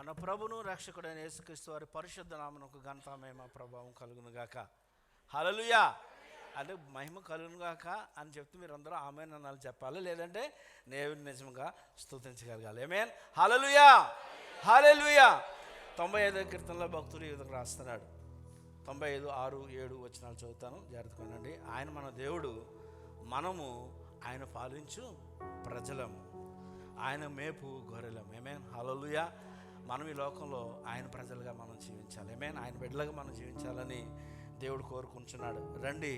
మన ప్రభును రక్షకుడైన యేసుక్రీస్తు వారి పరిశుద్ధ నామమునకు ఘనత మహిమ ప్రభావం కలుగును గాక. హల్లెలూయా. అంటే మహిమ కలుగును గాక అని చెప్తే మీరు అందరూ ఆమేన్ అనాలి చెప్పాలి, లేదంటే దేవుని నిజంగా స్తుతించగలగాలి. ఆమేన్. హల్లెలూయా హల్లెలూయా. 95వ కీర్తనలో భక్తుడు ఈ విధంగా రాస్తున్నాడు. 95, 6, 7 వచనాలు చదువుతాను, జాగ్రత్తగా వినండి. ఆయన మన దేవుడు, మనము ఆయన పాలించు ప్రజలము, ఆయన మేపు గొర్రెలం. ఆమేన్. హల్లెలూయా. మనం ఈ లోకంలో ఆయన ప్రజలుగా మనం జీవించాలి. ఆమేన్. ఆయన బిడ్డలుగా మనం జీవించాలని దేవుడు కోరుకుంటున్నాడు. రండి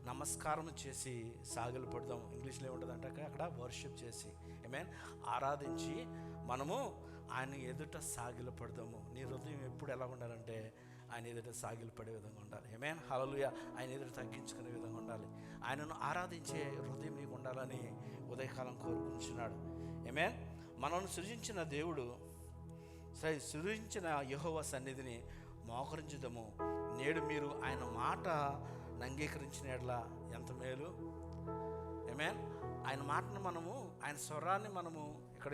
నమస్కారం చేసి సాగిలు పడదాం. ఇంగ్లీష్లో ఏముంటుందంటే అక్కడ వర్షిప్ చేసి, ఆమేన్, ఆరాధించి మనము ఆయన ఎదుట సాగిలు పడదాము. నీ హృదయం ఎప్పుడు ఎలా ఉండాలంటే ఆయన ఎదుట సాగిలు పడే విధంగా ఉండాలి. ఆమేన్. హల్లెలూయా. ఆయన ఎదుట తగ్గించుకునే విధంగా ఉండాలి. ఆయనను ఆరాధించే హృదయం నీకు ఉండాలని ఉదయకాలం కోరుకుంటున్నాడు. ఆమేన్. మనల్ని సృజించిన దేవుడు, సృజించిన యెహోవా సన్నిధిని మోకరించుదాము. నేడు మీరు ఆయన మాట అంగీకరించిన ఎడల ఎంత మేలు. ఆమేన్. ఆయన మాటను మనము, ఆయన స్వరాన్ని మనము, ఇక్కడ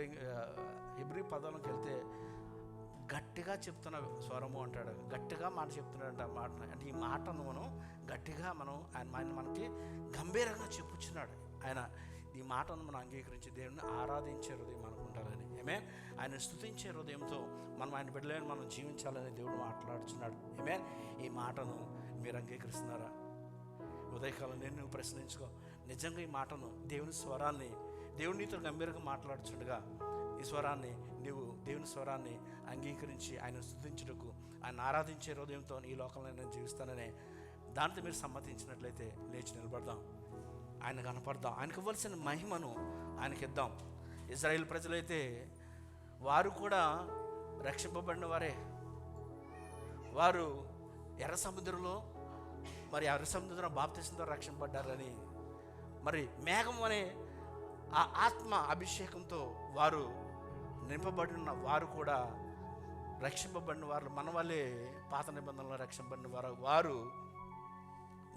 హెబ్రీ పదంలోకి వెళ్తే గట్టిగా చెప్తున్న స్వరము అంటాడు, గట్టిగా మాట చెప్తున్నాడు. ఆ మాట అంటే ఈ మాటను మనం గట్టిగా ఆయన మనకి గంభీరంగా చెప్పుచున్నాడు. ఈ మాటను మనం అంగీకరించి దేవుని ఆరాధించే హృదయం మనకు ఉండాలని, ఆమేన్, ఆయన స్తుతించే హృదయంతో మనం ఆయన బిడ్డలని మనం జీవించాలని దేవుడు మాట్లాడుతున్నాడు. ఆమేన్. ఈ మాటను మీరు అంగీకరిస్తున్నారా? ఉదయకాలం నువ్వు ప్రశ్నించుకో. నిజంగా ఈ మాటను, దేవుని స్వరాన్ని, దేవుని నీతో గంభీరంగా మాట్లాడుచుండగా ఈ స్వరాన్ని, నీవు దేవుని స్వరాన్ని అంగీకరించి ఆయన స్తుతించుటకు, ఆయన ఆరాధించే హృదయంతో ఈ లోకంలో నేను జీవిస్తాననే దాంతో మీరు సమ్మతించినట్లయితే లేచి నిలబడదాం, ఆయన కనపడదాం, ఆయనకు ఇవ్వాల్సిన మహిమను ఆయనకి ఇద్దాం. ఇజ్రాయేల్ ప్రజలైతే వారు కూడా రక్షింపబడిన వారే. వారు ఎర్ర సముద్రంలో, మరి ఎర్ర సముద్రం బాప్తిసంతో రక్షింపబడ్డారని, మరి మేఘం అనే ఆ ఆత్మ అభిషేకంతో వారు నింపబడిన వారు కూడా రక్షింపబడిన వారు. మన వల్లే పాత నిబంధనలో రక్షింపబడిన వారు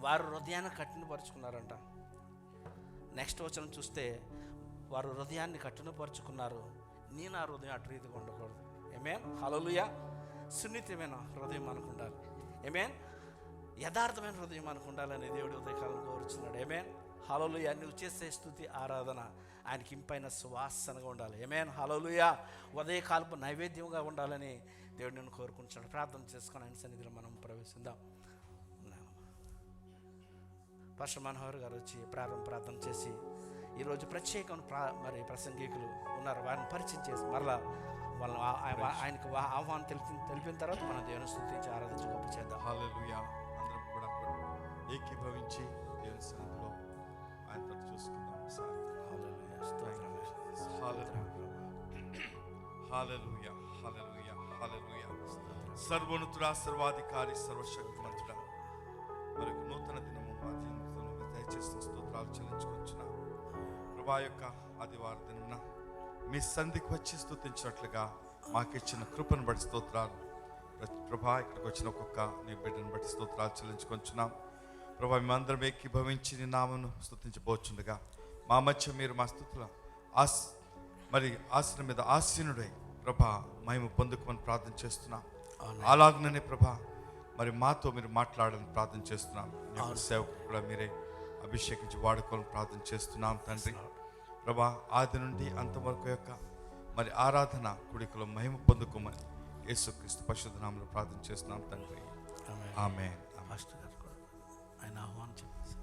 వారు హృదయాన్ని కఠినపరుచుకున్నారంట. నెక్స్ట్ వచనం చూస్తే వారు హృదయాన్ని కఠినపరుచుకున్నారు. నేను ఆ హృదయం అటు రీతిగా ఉండకూడదు. ఆమేన్. హల్లెలూయా. సున్నితమైన హృదయం మనకు ఉండాలి. ఆమేన్. యథార్థమైన హృదయం మనకు ఉండాలని దేవుడు ఉదయకాలం కోరుచున్నాడు. ఆమేన్. హల్లెలూయా. నువ్వు చేసే స్తుతి ఆరాధన ఆయనకి ఇంపైన సువాసనగా ఉండాలి. ఆమేన్. హల్లెలూయా. ఉదయకాలపు నైవేద్యంగా ఉండాలని దేవుడు నేను కోరుకుంటున్నాడు. ప్రార్థన చేసుకొని ఆయన సన్నిధిలో మనం ప్రవేశిద్దాం. పాస్టర్ మనోహర్ గారు వచ్చి ప్రార్థన చేసి, ఈరోజు ప్రత్యేకమైన మరి ప్రసంగికులు ఉన్నారు, వారిని పరిచయం చేసి మరలా వాళ్ళని ఆయనకు ఆహ్వానం తెలిపిన తర్వాత మనం దేవుని స్తుతించి ఆరాధించి గొప్ప చేద్దాం. హల్లెలూయా. అందరం కూడా ఏకీభవించి దేవుని సన్నిధిలో ఆయనతో చూసుకుందాం సార్. హల్లెలూయా. స్తోత్రం. హల్లెలూయా హల్లెలూయా హల్లెలూయా. సర్వోన్నతుడా, సర్వాధికారి, సర్వశక్తిమంతుడా, మరి నూతన దినము మా జీవితంలో దయచేసిన స్తోత్రాలు చెల్లించుకొచ్చిన ప్రభా యొక్క ఆదివార దినమున మీ సంధికి వచ్చి స్తుతించినట్లుగా మాకిచ్చిన కృపను బట్టి స్తోత్రాలు ప్రభా. ఇక్కడికి వచ్చిన ఒక్కొక్క నీ బిడ్డను బట్టి స్తోత్రాలు చెల్లించుకొచ్చున్నాం ప్రభా. మేమందరం ఏకీభవించి నీ నామను స్తుతించబోచుండగా మా మధ్య మీరు మా స్థుతుల మరి ఆసనం మీద ఆసీనుడై ప్రభా మహిమ పొందుకోమని ప్రార్థన చేస్తున్నాం. అలాగనే ప్రభా మరి మాతో మీరు మాట్లాడాలని ప్రార్థన చేస్తున్నాం. సేవకు కూడా మీరే అభిషేకించి వాడుకోవాలని ప్రార్థన చేస్తున్నాం తండ్రి. ప్రభా ఆది నుండి అంతవరకు యొక్క మరి ఆరాధన కుడికలో మహిమ పొందుకోమని యేసుక్రీస్తు పరిశుద్ధ నామములో ప్రార్థన చేస్తున్నాం తండ్రి. ఆమేన్. ఆయన ఆహ్వానం చెప్పేసి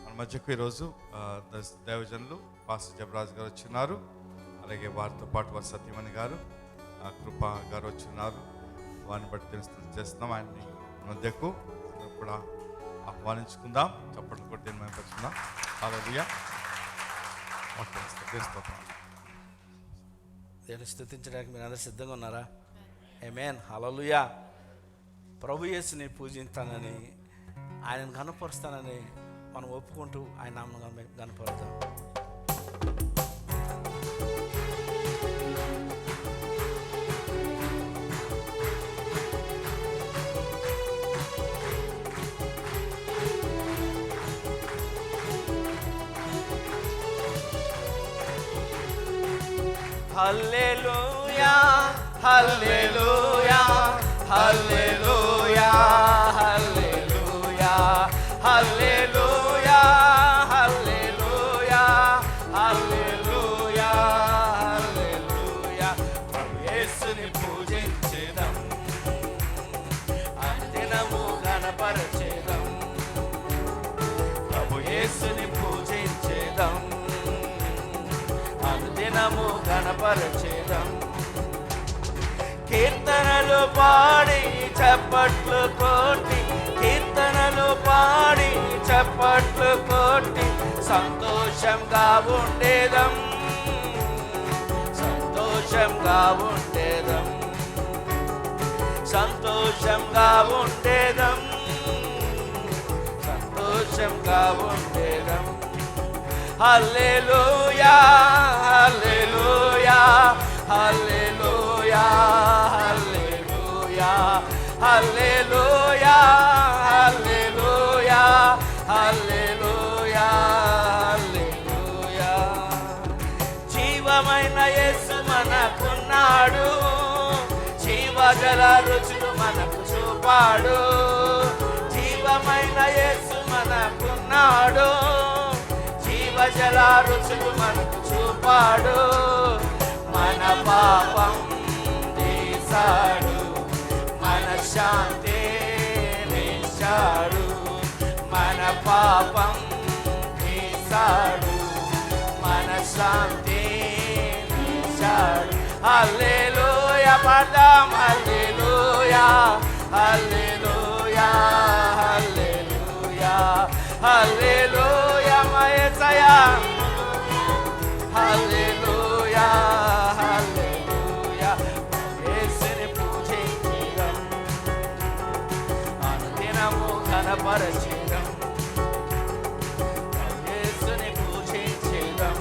మన మధ్యకు ఈరోజు దేవజనులు పాస్టర్ జబరాజ్ గారు వచ్చిన్నారు. అలాగే వారితో పాటు వారి సత్యమణి గారు, కృప గారు వచ్చిన్నారు. వారిని బట్టి తెలుస్తుంది చేస్తున్నాం. ఆయన్ని మధ్యకు అందరూ కూడా ఆహ్వానించుకుందాం. చప్పట్లు కొట్టి మేమపరుచుకుందాం. హల్లెలూయా. దేవుని స్తుతించడానికి మీరు అందరూ సిద్ధంగా ఉన్నారా? ఆమేన్. హల్లెలూయా. ప్రభు యేసుని పూజిస్తానని, ఆయనను కనపరుస్తానని మనం ఒప్పుకుంటూ ఆయన నామమును కనపరుద్దాం. హల్లెలూయా హల్లెలూయా హల్లెలూయా హల్లెలూయా హల్లెలూయా హల్లెలూయా హల్లెలూయా హల్లెలూయా యేసుని పూజించెదం అనుదినము ఘనపరచెదం ప్రభు యేసుని పూజించెదం అనుదినము ఘనపరచెదం కీర్తనలు పాడి చప్పట్లు కొట్టి కీర్తనలు పాడి చప్పట్లు కొట్టి సంతోషంగా ఉండేదం సంతోషంగా ఉండేదం సంతోషంగా ఉండేదం సంతోషంగా ఉండేదం హల్లెలూయా హల్లెలూయా హల్లెలూయా హల్లెలూయా హల్లెలూయా హల్లెలూయా హల్లెలూయా హల్లెలూయా జీవమైన యేసు మనకున్నాడు జీవజల రుచులు మనకు చూపాడు జీవమైన యేసు మనకున్నాడు జీవజల రుచులు మనకు చూపాడు మన పాపం తీశాడు మన శాంతి నిశాడు మన పాపం తీశాడు మన శాంతి నిశాడు హల్లెలూయా పాడదాం హల్లెలూయా హల్లెలూయా హల్లెలూయా హల్లెలూయా మా యేసయ్యా హల్లెలూయా హల్లెలూయా యేసుని పూజించెదం అనుదినము ఘనపరచెదం యేసుని పూజించెదం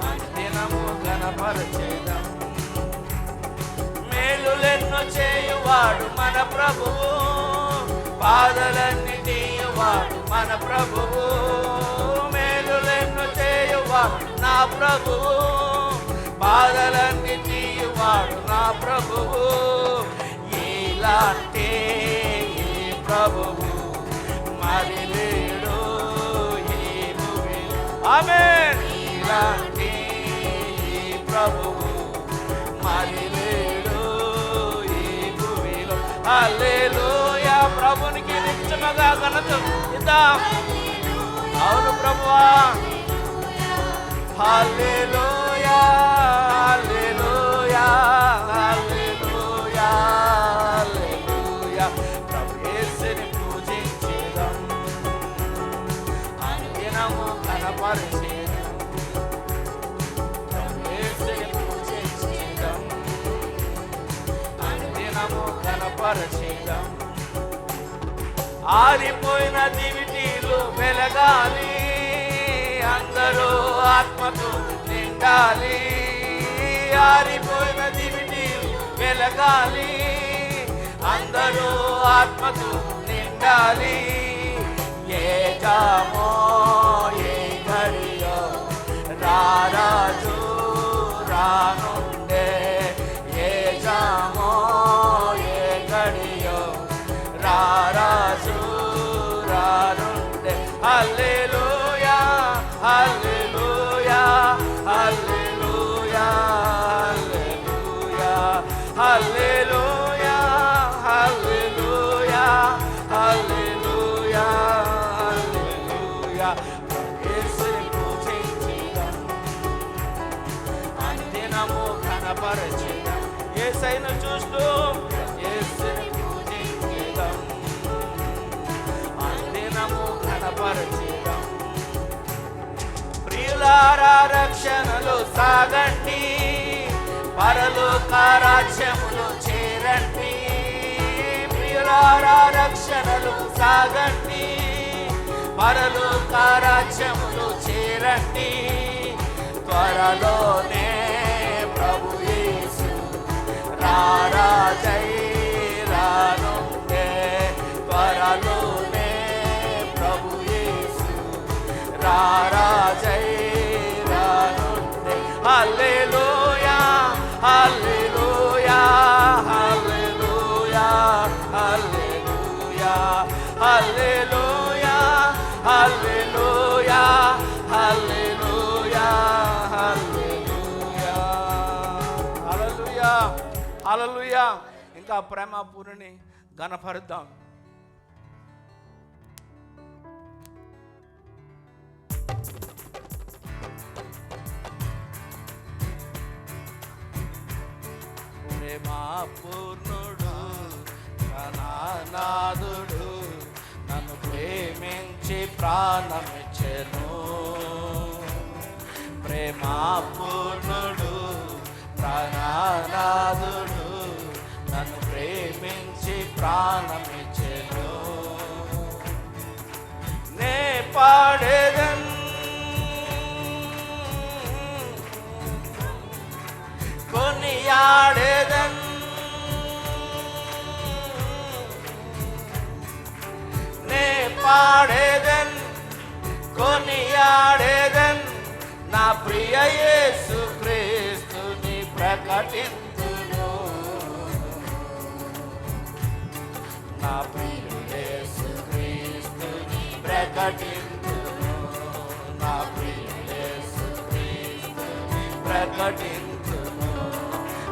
అనుదినము ఘనపరచెదం మేలులెన్నో చేయువాడు మన ప్రభువు బాధలన్నీ తీయువాడు మన ప్రభువు మేలులెన్నో చేయువాడు నా ప్రభువు బాధలన్నీ తీయువాడు నా ప్రభువు ఇలాంటి ఈ ప్రభువు మరి లేడు ఈ భూమిలో ఆమేన్ ఇలాంటి ఈ ప్రభువు మరి లేడు ఈ భూమిలో హల్లెలూయా ప్రభునికి నిత్యముగా ఘనత ఇద్దాం అవును ప్రభువా హల్లెలూయా హల్లెలూయా హల్లెలూయా హల్లెలూయా ప్రభు యేసుని పూజించెదం అనుదినము ఘనపరచెదం ప్రభు యేసుని పూజించెదం అనుదినము ఘనపరచెదం ఆరిపోయిన దివిటీలు వెలగాలి అందరూ ఆత్మతో నిండాలి ఆరిపోయిన దివిటీలు వెలగాలి అందరూ ఆత్మతో నిండాలి ఏ జామో ఏ ఘడియో రారాజు రానుండే ఏ జామో ఏ ఘడియో రారాజు రానుండే హల్లెలూయా హల్లెలూయా హల్లెలూయా హల్లెలూయా హల్లెలూయా హల్లెలూయా హల్లెలూయా యేసుని పూజించెదం అనుదినము ఘనపరచెదం యేసయ్యను చూస్తూ యేసుని పూజించెదం అనుదినము ఘనపరచెదం ప్రియులారా రక్షణలో సాగండి పరలోక రాజ్యములో చేరండి ప్రియులారా రక్షణలో సాగండి పరలోక రాజ్యములో చేరండి త్వరలోనే ప్రభు యేసు రారాజై రానుండే త్వరలోనే ప్రభు యేసు రారాజై రానుండే హల్లెలూయా హల్లెలూయా హల్లెలూయా హల్లెలూయా హల్లెలూయా హల్లెలూయా హల్లెలూయా. ఇంకా ప్రేమ పూర్ణిని ఘనపరుద్దాం. ప్రేమా పూర్ణుడు ప్రాణనాథుడు నన్ను ప్రేమించి ప్రాణమిచ్చెను. ప్రేమా పూర్ణుడు ప్రాణనాథుడు నన్ను ప్రేమించి ప్రాణమిచ్చెను. నే పాడేదన్ కొనియాడేదన్ నే పాడేదన్ కొనియాడేదన్ నా ప్రియ యేసు క్రీస్తుని ప్రకటింతును. నా ప్రియ యేసు క్రీస్తుని ప్రకటింతును. నా ప్రియ యేసు క్రీస్తుని ప్రకటింతును.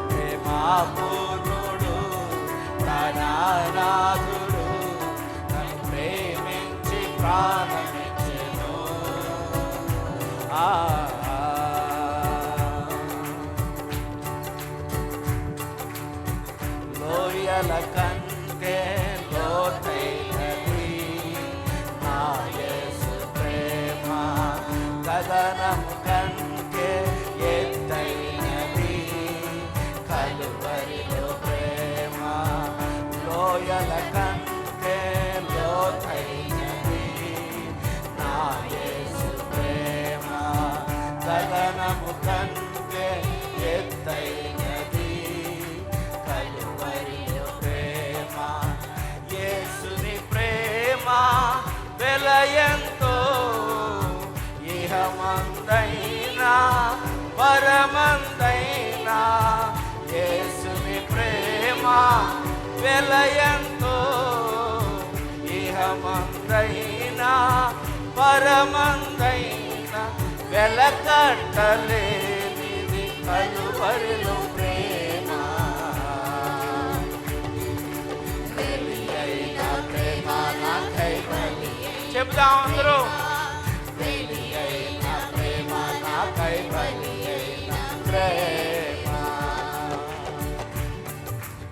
ప్రేమా పూర్ణుడు ప్రాణనాథుడు నన్ను ప్రేమించి ప్రాణమిచ్చెను. లోయల కంటే లోతైనది నా యేసు ప్రేమ, గగనము కంటే ఎత్తైనది కలువరిలో ప్రేమ. లోయల కంటే లోతైనది నా యేసు ప్రేమ, గగనము కంటే ఎత్తైనది కలువరిలో ప్రేమ. యేసుని ప్రేమ వెలయంతో ఇహమందైనా పరమందైనా. యేసుని ప్రేమ వెలయంతో ఇహమందైనా పరమందైనా. వెలకట్టలేనిది కలువరిలో ప్రేమ. వెలియైన ప్రేమ నాకై బలి. చెబుదాం అందరూ. వెలియైన ప్రేమ నాకై బలి అయిన ప్రేమ.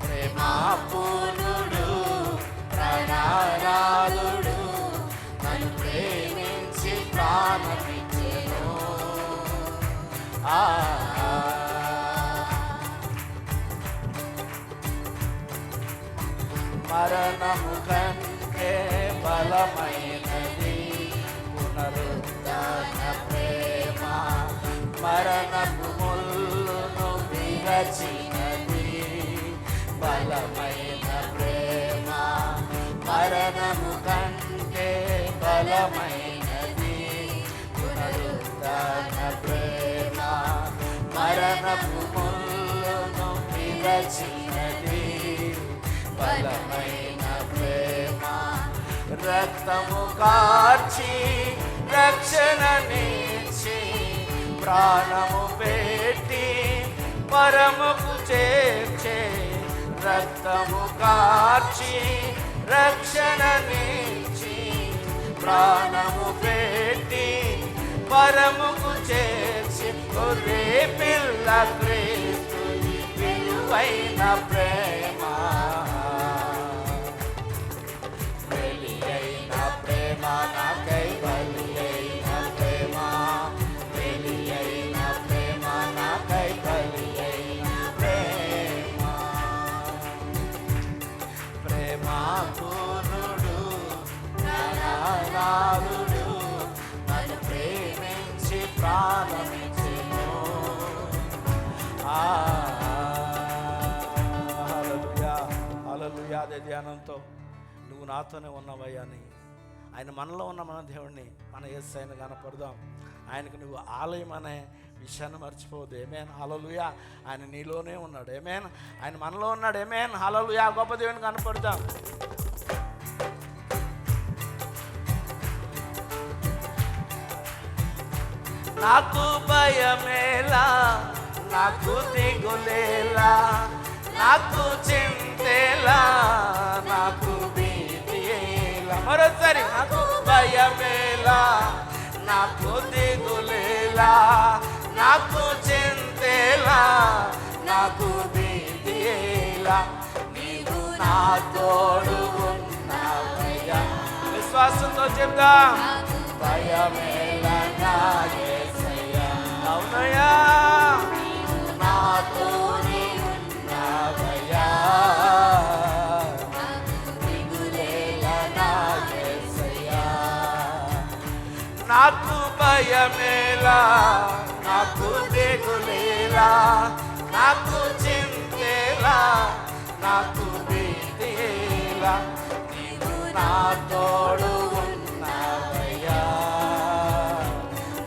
ప్రేమా పూర్ణుడు ప్రాణనాథుడు నన్ను ప్రేమించి ప్రాణమిచ్చెను. మరణము కంటే బలమైనది పునరుద్ధాన ప్రేమ. మరణపు ముల్లును విరచినది బలమైన ప్రేమ. మరణము కంటే బలమైనది పునరుద్ధాన ప్రేమ. మరణపు ముల్లును విరచినది బలమైన ప్రేమ. రక్తము కార్చి రక్షణనిచ్చి ప్రాణము పెట్టి పరముకు చేర్చే. రక్తము కార్చి రక్షణనిచ్చి ప్రాణము పెట్టి పరముకు చేర్చి. ఒరే పిల్ల క్రీస్తు విలువైన ప్రేమ. బలి అయిన ప్రేమ నాకై బలి అయిన ప్రేమ. బలి అయిన ప్రేమ నాకై బలి అయిన ప్రేమ. ప్రేమా పూర్ణుడు ప్రాణనాథుడు నన్ను ప్రేమించి ప్రాణమిచ్చెను. హల్లెలూయా హల్లెలూయా. అదే ధ్యానంతో నువ్వు నాతోనే ఉన్నావయ్యా అని ఆయన మనలో ఉన్న మన దేవుడిని మన యేసయ్యను కనపడదాం. ఆయనకు నువ్వు ఆలయం అనే విషయాన్ని మర్చిపోవద్దు. ఏమేన్ హల్లెలూయా. ఆయన నీలోనే ఉన్నాడు. ఏమేన్ ఆయన మనలో ఉన్నాడు. ఏమేన్ హల్లెలూయా. గొప్ప దేవుని కనపడదాం. నాకు భయమేలా, నాకు దిగులేలా, నాకు చింతేలా, నాకు భీతియేలా. మరోసారి నాకు భయమేలా, నాకు దిగులేలా, నాకు చింతేలా, నాకు భీతియేలా, నీవు నా తోడు ఉన్నావయ్యా. విశ్వాసంతో చెప్తా, భయమేలా నా యేసయ్యా. అవునయ్యా, నీవు నాతోనే ఉన్నావయ్యా, దిగులేలా నా యేసయ్యా. నాకు భయమేలా, నాకు దిగులేలా, నాకు చింతేలా, నాకు భీతియేలా, నీవు నా తోడు ఉన్నావయ్యా,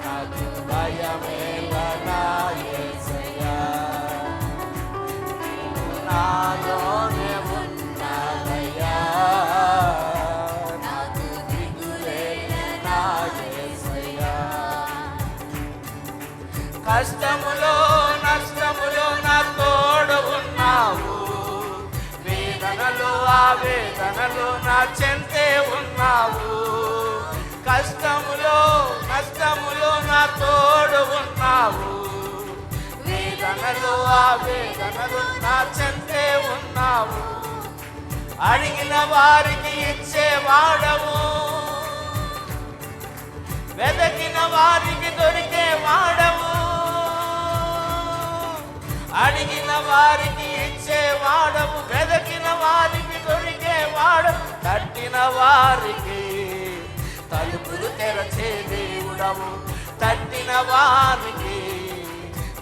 నాకు భయమేలా నా యేసయ్యా. నీవు నాలోనే ఉన్నావయ్యా, నాకు దిగులేలా నా యేసయ్యా. కష్టములో నష్టములో నా తోడు ఉన్నావు, వేదనలు ఆవేదనలు నా చెంతే ఉన్నావు. కష్టములో నష్టములో నా తోడు ఉన్నావు, వేదనలు ఆవేదనలు నా చెంతే ఉన్నావు. అడిగిన వారికి ఇచ్చేవాడవు, వెదకిన వారికి దొరికేవాడవు. అడిగిన వారికి ఇచ్చేవాడవు, వెదకిన వారికి దొరికేవాడవు. తట్టిన వారికి తలుపులు తెరచే దేవుడవు, తట్టిన వారికి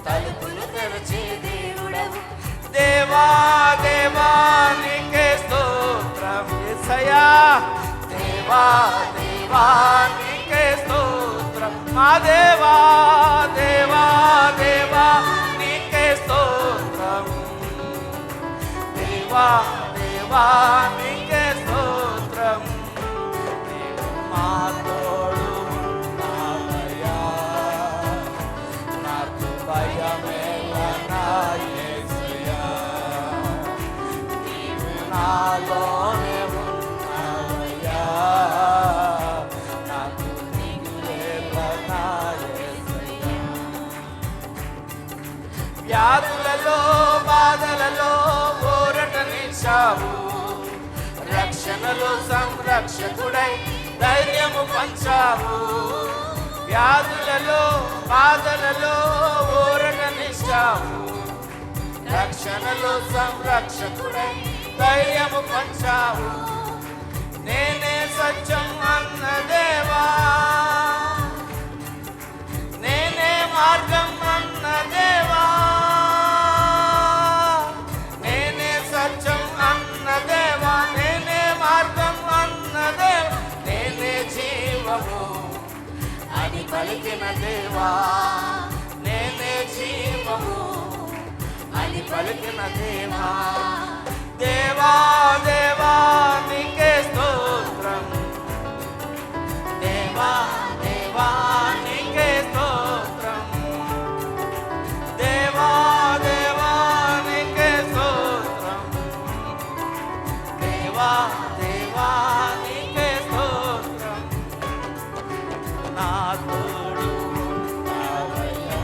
తలుపులు తెరచే దేవుడవు. దేవా దేవా నీకే స్తోత్రం యేసయ్యా, దేవా దేవా నీకే స్తోత్రం. మా దేవా దేవా దేవా నీకే స్తోత్రం, దేవా దేవా నీకే స్తోత్రం. నీవు మా తోడు ఉన్నావయ్యా, నాకు భయమేలా నా యేసయ్యా. నీవు నాలోనే ఉన్నావయ్యా, నాకు దిగులేలా నా యేసయ్యా. వ్యాధులలో బాధలలో ఊరటనిచ్చావు, రక్షణలో సంరక్షకుడై ధైర్యము పంచావు. వ్యాధులలో బాధలలో ఊరటనిచ్చావు, రక్షణలో సంరక్షకుడై ధైర్యము పంచావు. నేనే సత్యం అన్న దేవా, నేనే మార్గం అన్న దేవా, నేనే సత్యం అన్న దేవా, నేనే మార్గం అన్న దేవా, నేనే జీవము అని పలికిన దేవా, నేనే జీవము అని పలికిన దేవా. దేవా దేవా నీకే స్తోత్రం, దేవా దేవా నీకే స్తోత్రం, దేవా దేవా నీకే స్తోత్రం, దేవా దేవా నీకే స్తోత్రం. నా తోడు ఉన్నావయ్యా,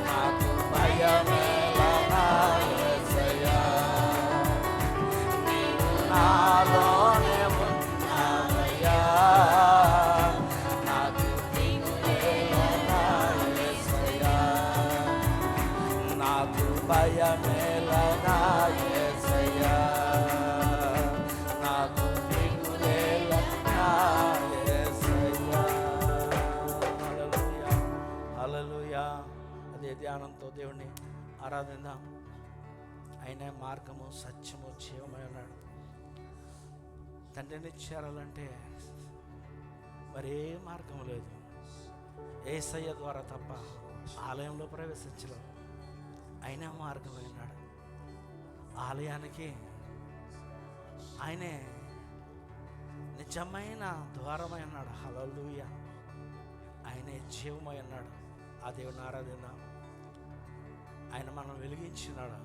నాకు భయమేలా నా యేసయ్యా. నీవు నాలోనే ఉన్నావయ్యా, నాకు దిగులేలా నా యేసయ్యా. నాకు భయమేలా నా యేసయ్యా, నాకు దిగులేలా నా యేసయ్యా. హల్లెలూయా, హల్లెలూయా. అదే ధ్యానంతో దేవుణ్ణి ఆరాధిద్దాం. ఆయనే మార్గము సత్యము జీవమై ఉన్నాడు. తండ్రిని చేరాలంటే మరే మార్గం లేదు, యేసయ్య ద్వారా తప్ప ఆలయంలో ప్రవేశించలేం. ఆయనే మార్గమై ఉన్నాడు. ఆలయానికి ఆయనే నిజమైన ద్వారమై ఉన్నాడు. హల్లెలూయా. ఆయన ఆయన జీవమై ఉన్నాడు. ఆ దేవుని ఆరాధిద్దాం. ఆయన మనం వెలిగించినాడు,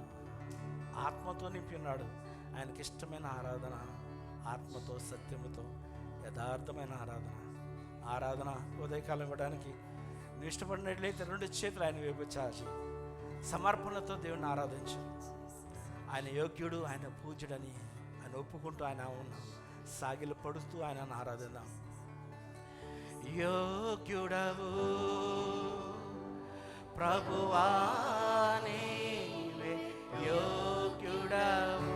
ఆత్మతో నింపి ఉన్నాడు. ఆయనకి ఇష్టమైన ఆరాధన ఆత్మతో, సత్యముతో, యథార్థమైన ఆరాధన ఉదయకాలం ఇవ్వడానికి నువ్వు ఇష్టపడినట్లయితే 2 చేతులు ఆయన వైపు చాచి సమర్పణతో దేవుని ఆరాధించు. ఆయన యోగ్యుడు, ఆయన పూజ్యుడని ఆయన ఒప్పుకుంటూ ఆయన సాగిలు పడుతూ ఆయనను ఆరాధిద్దాం. యోగ్యుడవు ప్రభువా నీవే, యోగ్యుడవు,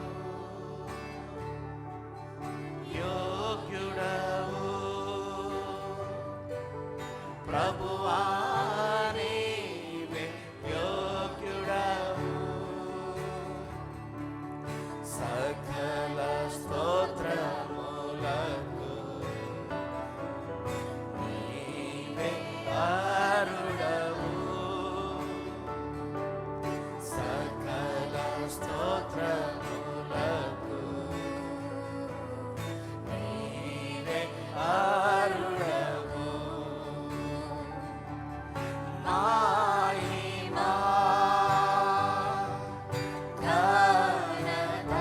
యోగ్యుడవు ప్రభువా నీవే, యోగ్యుడవు. సకల స్తోత్రములకు నీవే అర్హుడవు. సకల స్తోత్రములకు నీవే అర్హుడవు. మహిమా ఘనత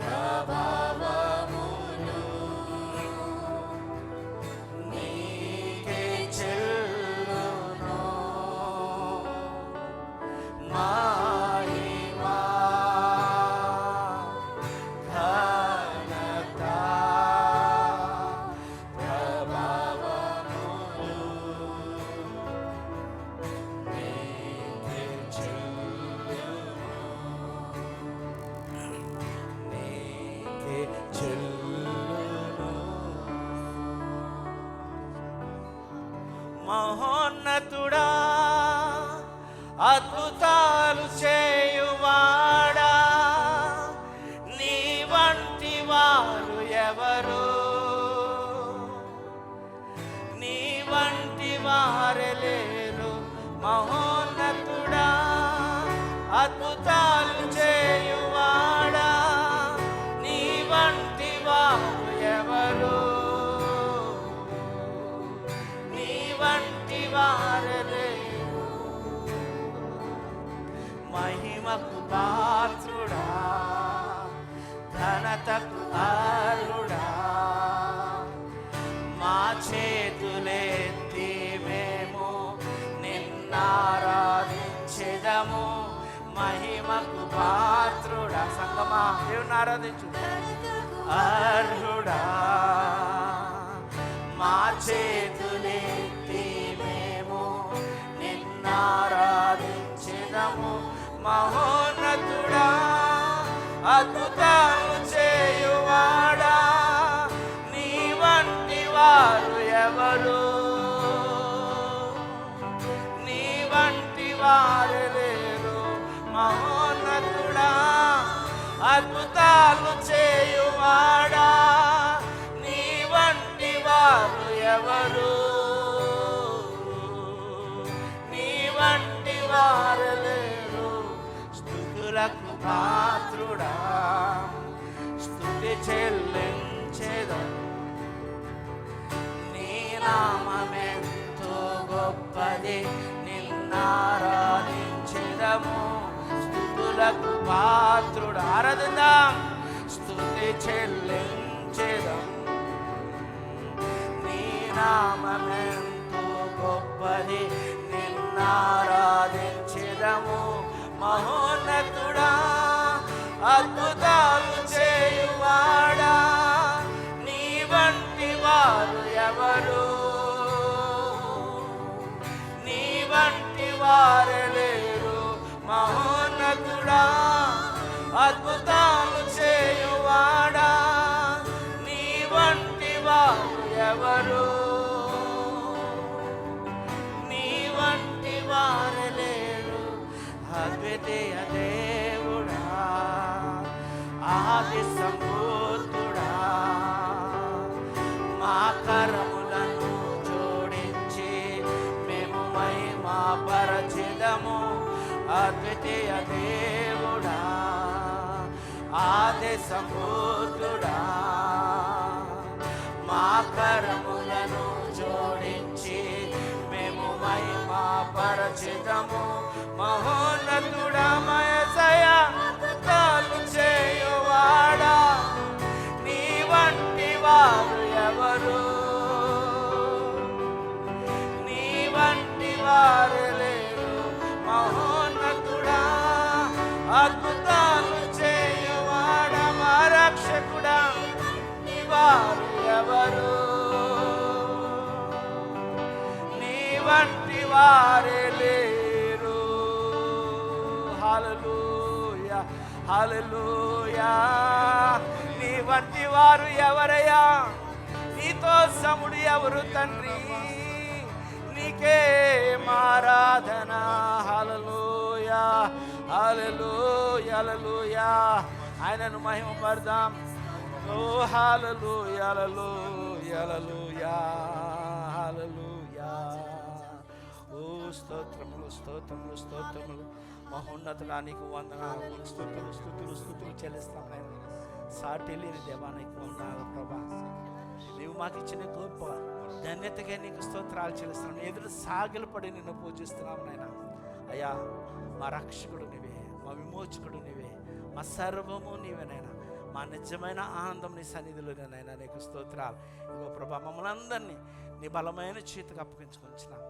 ప్రభావములు నీకే చెల్లును. మహిమా ఘనత ప్రభావములు నీకే చెల్లును. మహోన్నతుడా, అద్భుతాలు చేయువాడా, నీ వంటి వారు ఎవరు? నీ వంటి వారే లేరు. మహోన్నతుడా, అద్భుతాలు చేయువాడా, నీ వంటి వారు ఎవరు? నీ వంటి వారే లేరు. మహిమకు పాత్రుడా, ఘనతకు అర్హుడా, మా చేతులెత్తి మేము నిన్నారాధించెదము. మహిమకు పాత్రుడా, సంగమా దేవుని ఆరాధించు. అర్హుడా, మా చేతులెత్తి మేము నిన్నారాధించెదము. మహోన్నతుడా, అద్భుతాలు చేయువాడా, నీ వంటి వారు ఎవరు? నీ వంటి వారు లేరు. మహోన్నతుడా, అద్భుతాలు చేయువాడా, నీ వంటి వారు ఎవరు? నీ వంటి వారు లేరు. స్తుతులకు పాత్రుడా, స్తుతి చెల్లించెదం. నీ నామమెంతో గొప్పది, నిన్నారాధించెదము. స్తుతులకు పాత్రుడా, ఆరాధిద్దాం. స్తుతి చెల్లించెదం. నీ నామమెంతో గొప్పది, నిన్నారాధించెదము. మహోన్నతుడా, అద్భుతాలు చేయువాడా, నీ వంటి వారు ఎవరు? నీ వంటి వారు లేరు. మహోన్నతుడా, అద్భుతాలు చేయువాడా, నీ వంటి వారు ఎవరు? నీ వంటి వారు లేరు. అద్వితీయ దేవుడా, ఆది సంపూర్ణుడా, మా కరములను జోడించి మేము మహిమపరచెదము. అద్వితీయ దేవుడా, ఆది సంపూర్ణుడా, మా కరములను జోడించి పరచిదము మహోన్నతుడమయసయ అద్భుతాలు చేయువాడా నీ వంటి వారు ఎవరు నీ వంటి వారు లేరు మహోన్నతుడా అద్భుతాలు చేయువాడా మా రక్షకుడా నీ వారు ఎవరు నీ వంటి వారే లేరు హల్లెలూయా హల్లెలూయా నీ వంటి వారు ఎవరయ్యా నీతో సముడు ఎవరు తండ్రి నీకే ఆరాధన హల్లెలూయా హల్లెలూయా హల్లెలూయా ఆయనను మహిమపడదాం ఓ హల్లెలూయా హల్లెలూయా హల్లెలూయా హల్లెలూయా ఓ స్తోత్రములు స్తోత్రములు స్తోత్రములు మహోన్నతుడా నీకు వందనాలు స్తుతులు స్తుతులు స్తుతులు చెల్లిస్తాం ఆయన సాటి లేని దేవా నీకు వందనాలు ప్రభా నీవు మాకు ఇచ్చిన గొప్ప ధన్యతగా నీకు స్తోత్రాలు చెల్లిస్తున్నాను ఎదురు సాగిలపడి నిన్ను పూజిస్తున్నాము నాయన అయ్యా మా రక్షకుడు నీవే మా విమోచకుడు నీవే మా సర్వము నీవేనైనా మా నిజమైన ఆనందం నీ సన్నిధిలోనేనైనా నీకు స్తోత్రాలు ఇగో ప్రభా మమ్మల్ని అందరినీ నీ బలమైన చేతికి అప్పగించుకొచ్చినాం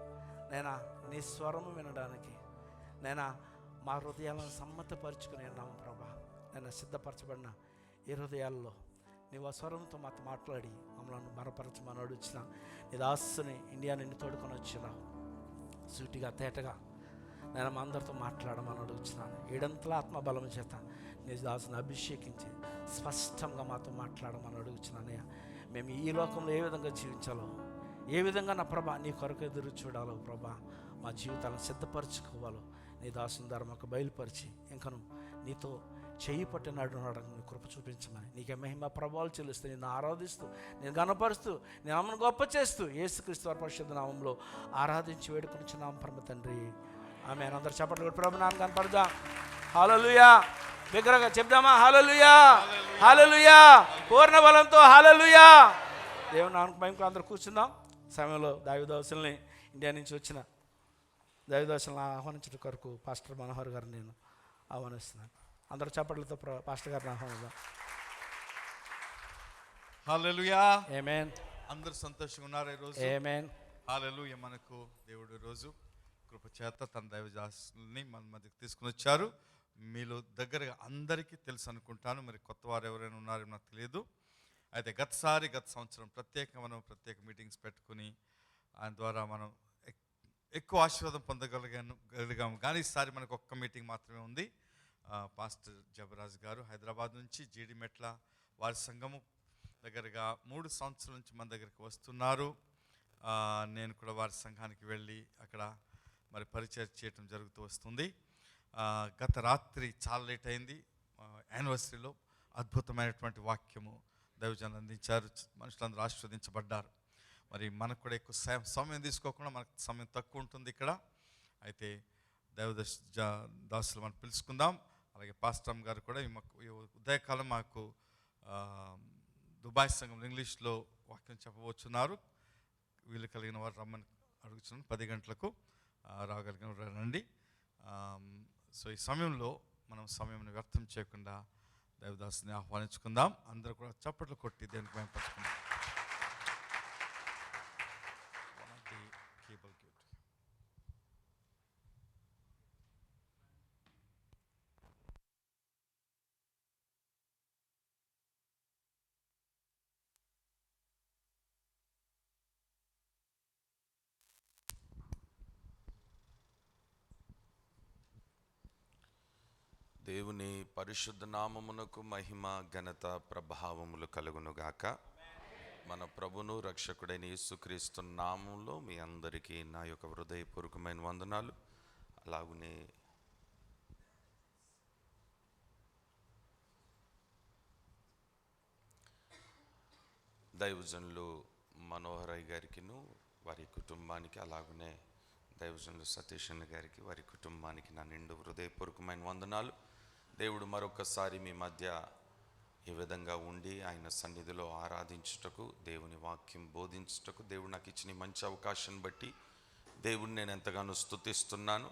నైనా నీ స్వరము వినడానికి నైనా మా హృదయాలను సమ్మతపరుచుకుని ఉన్నాము ప్రభా నేను సిద్ధపరచబడిన ఈ హృదయాల్లో నీవు ఆ స్వరంతో మాతో మాట్లాడి మమ్మల్ని బలపరచమని అడుగుచిన నీ దాసుని ఇండియా నిన్ను తోడుకొని వచ్చినావు సూటిగా తేటగా నేను మా అందరితో మాట్లాడమని అడుగుతున్నాను ఏడంతల ఆత్మబలం చేత నీ దాసుని అభిషేకించి స్పష్టంగా మాతో మాట్లాడమని అడుగుతున్నానయ్యా మేము ఈ లోకంలో ఏ విధంగా జీవించాలో ఏ విధంగా నా ప్రభా నీ కొరకు ఎదురు చూడాలో ప్రభా మా జీవితాలను సిద్ధపరచుకోవాలో నీ దాసుని ద్వారా మాకు బయలుపరిచి ఇంకను నీతో చేయి పట్టి నడునడం నీ కృప చూపించమని నీకే మహిమ ప్రభావాలు చెల్లిస్తూ నేను ఆరాధిస్తూ నేను గణపరుస్తూ నేను అమ్మను గొప్ప చేస్తూ యేసుక్రీస్తు వారి పరిశుద్ధ నామంలో ఆరాధించి వేడుకొనిచున్నాం పరమ తండ్రి ఆమె అందరు చెప్పట్లు కూడా ప్రభు నామం కనపడదాం హల్లెలూయా బిగ్గరగా చెప్దామా హల్లెలూయా హల్లెలూయా పూర్ణ బలంతో హల్లెలూయా దేవుని నామం మహిమకు అందరూ కూర్చుందాం సమయంలో దావిదాసుల్ని ఇండియా నుంచి వచ్చిన దావిదాసులను ఆహ్వానించడం కొరకు పాస్టర్ మనోహర్ గారిని నేను ఆహ్వానిస్తున్నాను అందరూ చప్పట్లతో పాస్టర్ గారిని ఆహ్వానిద్దాం హల్లెలూయా ఆమేన్ అందరూ సంతోషంగా ఉన్నారు ఈరోజు ఆమేన్ హల్లెలూయా మనకు దేవుడు ఈరోజు కృప చేత తన దైవదాసుల్ని మన మధ్యకి తీసుకుని వచ్చారు మీలో దగ్గరగా అందరికీ తెలుసు అనుకుంటాను మరి కొత్త వారు ఎవరైనా ఉన్నారో నాకు తెలియదు అయితే గత సంవత్సరం ప్రత్యేక మీటింగ్స్ పెట్టుకుని ఆయన ద్వారా మనం ఎక్కువ ఆశీర్వాదం పొందగలిగాము కానీ ఈసారి మనకు ఒక్క మీటింగ్ మాత్రమే ఉంది పాస్టర్ జబరాజ్ గారు హైదరాబాద్ నుంచి జీడి మెట్ల వారి సంఘము దగ్గరగా 3 సంవత్సరాల నుంచి మన దగ్గరికి వస్తున్నారు నేను కూడా వారి సంఘానికి వెళ్ళి అక్కడ మరి పరిచయం చేయటం జరుగుతూ వస్తుంది గత రాత్రి చాలా లేట్ అయింది యానివర్సరీలో అద్భుతమైనటువంటి వాక్యము దైవజనులు అందించారు మనుషులందరూ ఆశీర్వదించబడ్డారు మరి మనకు కూడా ఎక్కువ సమయం తీసుకోకుండా మనకు సమయం తక్కువ ఉంటుంది ఇక్కడ అయితే దాసులు మనం పిలుచుకుందాం అలాగే పాస్టర్ గారు కూడా ఈ ఉదయకాలం మాకు దుబాయ్ సంఘం ఇంగ్లీష్లో వాక్యం చెప్పబోతున్నారు వీలు కలిగిన వారు రమ్మని అడుగుతున్నాను 10 గంటలకు రాగలిగిన రండి సో ఈ సమయంలో మనం సమయం వ్యర్థం చేయకుండా దేవదాసుని ఆహ్వానించుకుందాం అందరూ కూడా చప్పట్లు కొట్టి దేనికి మేము పరుచుకుందాం దేవుని పరిశుద్ధ నామమునకు మహిమ ఘనత ప్రభావములు కలుగునుగాక. మన ప్రభును రక్షకుడైన యేసుక్రీస్తు నామంలో మీ అందరికీ నా యొక్క హృదయపూర్వకమైన వందనాలు. అలాగనే దైవజనులు మనోహరయ్య గారికిను వారి కుటుంబానికి, అలాగనే దైవజనులు సతీష్ అన్న గారికి వారి కుటుంబానికి నా నిండు హృదయపూర్వకమైన వందనాలు. దేవుడు మరొకసారి మీ మధ్య ఈ విధంగా ఉండి ఆయన సన్నిధిలో ఆరాధించుటకు, దేవుని వాక్యం బోధించుటకు దేవుడు నాకు ఇచ్చిన మంచి అవకాశం బట్టి దేవుడిని నేను ఎంతగానో స్తుతిస్తున్నాను.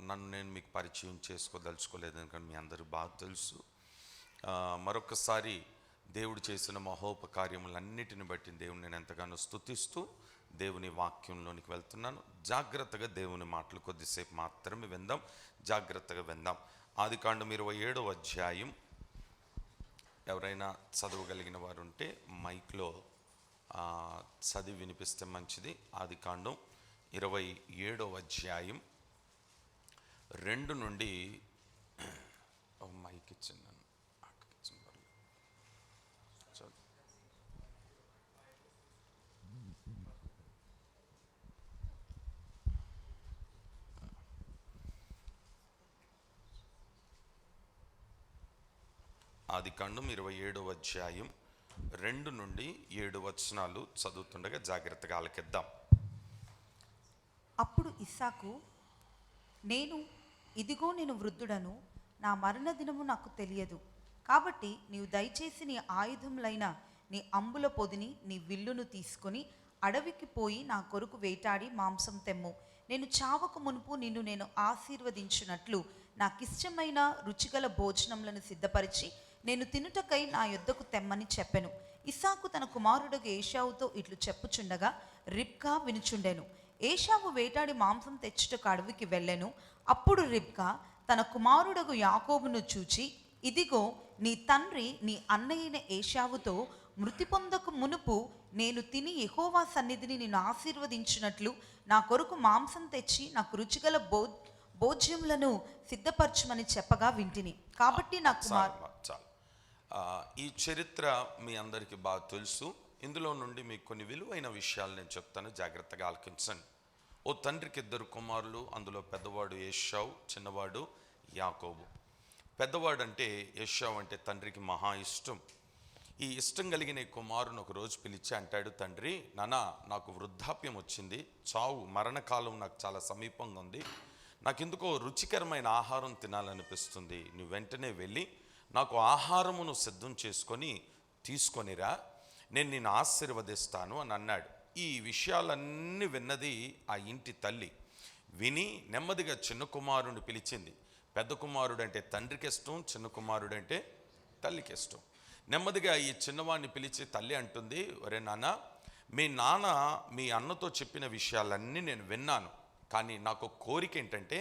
నన్ను నేను మీకు పరిచయం చేసుకోదలుచుకోలేదు, ఎందుకంటే మీ అందరూ బాగా తెలుసు. మరొకసారి దేవుడు చేసిన మహోపకార్యములన్నిటిని బట్టి దేవుని నేను ఎంతగానో స్తుతిస్తూ దేవుని వాక్యంలోనికి వెళ్తున్నాను. జాగ్రత్తగా దేవుని మాటలు కొద్దిసేపు మాత్రమే విందాం, జాగ్రత్తగా విందాం. ఆదికాండం 27వ అధ్యాయం. ఎవరైనా చదవగలిగిన వారు ఉంటే మైక్లో చదివి వినిపిస్తే మంచిది. ఆదికాండం 27వ అధ్యాయం 2 నుండి మైక్ ఇచ్చింది నన్ను ఆదికాండం 27వ అధ్యాయం 2 నుండి 7 వచనాలు చదువుతుండగా జాగ్రత్తగా ఆలకిద్దాం. అప్పుడు ఇస్సాకు, ఇదిగో నేను వృద్ధుడను, నా మరణ దినము నాకు తెలియదు. కాబట్టి నీవు దయచేసి నీ ఆయుధములైన నీ అంబుల పొదిని, నీ విల్లును తీసుకొని అడవికి పోయి నా కొరకు వేటాడి మాంసం తెమ్ము. నేను చావక మునుపు నిన్ను నేను ఆశీర్వదించినట్లు నాకిష్టమైన రుచిగల భోజనములను సిద్ధపరిచి నేను తినుటకై నా యొద్దకు తెమ్మని చెప్పెను. ఇస్సాకు తన కుమారుడగు ఏశావుతో ఇట్లు చెప్పుచుండగా రిబ్కా వినుచుండెను. ఏశావు వేటాడి మాంసం తెచ్చుటకు అడవికి వెళ్ళెను. అప్పుడు రిబ్కా తన కుమారుడగు యాకోబును చూచి, ఇదిగో నీ తండ్రి నీ అన్నయ్యైన ఏశావుతో మృతి పొందకు మునుపు నేను తిని యెహోవా సన్నిధిని నిన్ను ఆశీర్వదించినట్లు నా కొరకు మాంసం తెచ్చి నాకు రుచిగల భోజ్యములను సిద్ధపరచమని చెప్పగా వింటిని. కాబట్టి నా కుమారుడు. ఈ చరిత్ర మీ అందరికీ బాగా తెలుసు. ఇందులో నుండి మీకు కొన్ని విలువైన విషయాలు నేను చెప్తాను, జాగ్రత్తగా ఆలకించండి. ఓ తండ్రికి 2 కుమారులు, అందులో పెద్దవాడు ఏశావు, చిన్నవాడు యాకోబు. పెద్దవాడు అంటే ఏశావు అంటే తండ్రికి మహా ఇష్టం. ఈ ఇష్టం కలిగిన కుమారుని ఒక రోజు పిలిచి అంటాడు, తండ్రి నానా నాకు వృద్ధాప్యం వచ్చింది, చావు మరణకాలం నాకు చాలా సమీపంగా ఉంది, నాకెందుకో రుచికరమైన ఆహారం తినాలనిపిస్తుంది, నువ్వు వెంటనే వెళ్ళి నాకు ఆహారమును సిద్ధం చేసుకొని తీసుకొనిరా, నేను నిన్ను ఆశీర్వదిస్తాను అని అన్నాడు. ఈ విషయాలన్నీ విన్నది ఆ ఇంటి తల్లి. విని నెమ్మదిగా చిన్న కుమారుడిని పిలిచింది. పెద్ద కుమారుడు అంటే తండ్రికి ఇష్టం, చిన్న కుమారుడు అంటే తల్లికి ఇష్టం. నెమ్మదిగా ఈ చిన్నవాడిని పిలిచి తల్లి అంటుంది, ఒరే నాన్న, మీ నాన్న మీ అన్నతో చెప్పిన విషయాలన్నీ నేను విన్నాను, కానీ నాకు కోరిక ఏంటంటే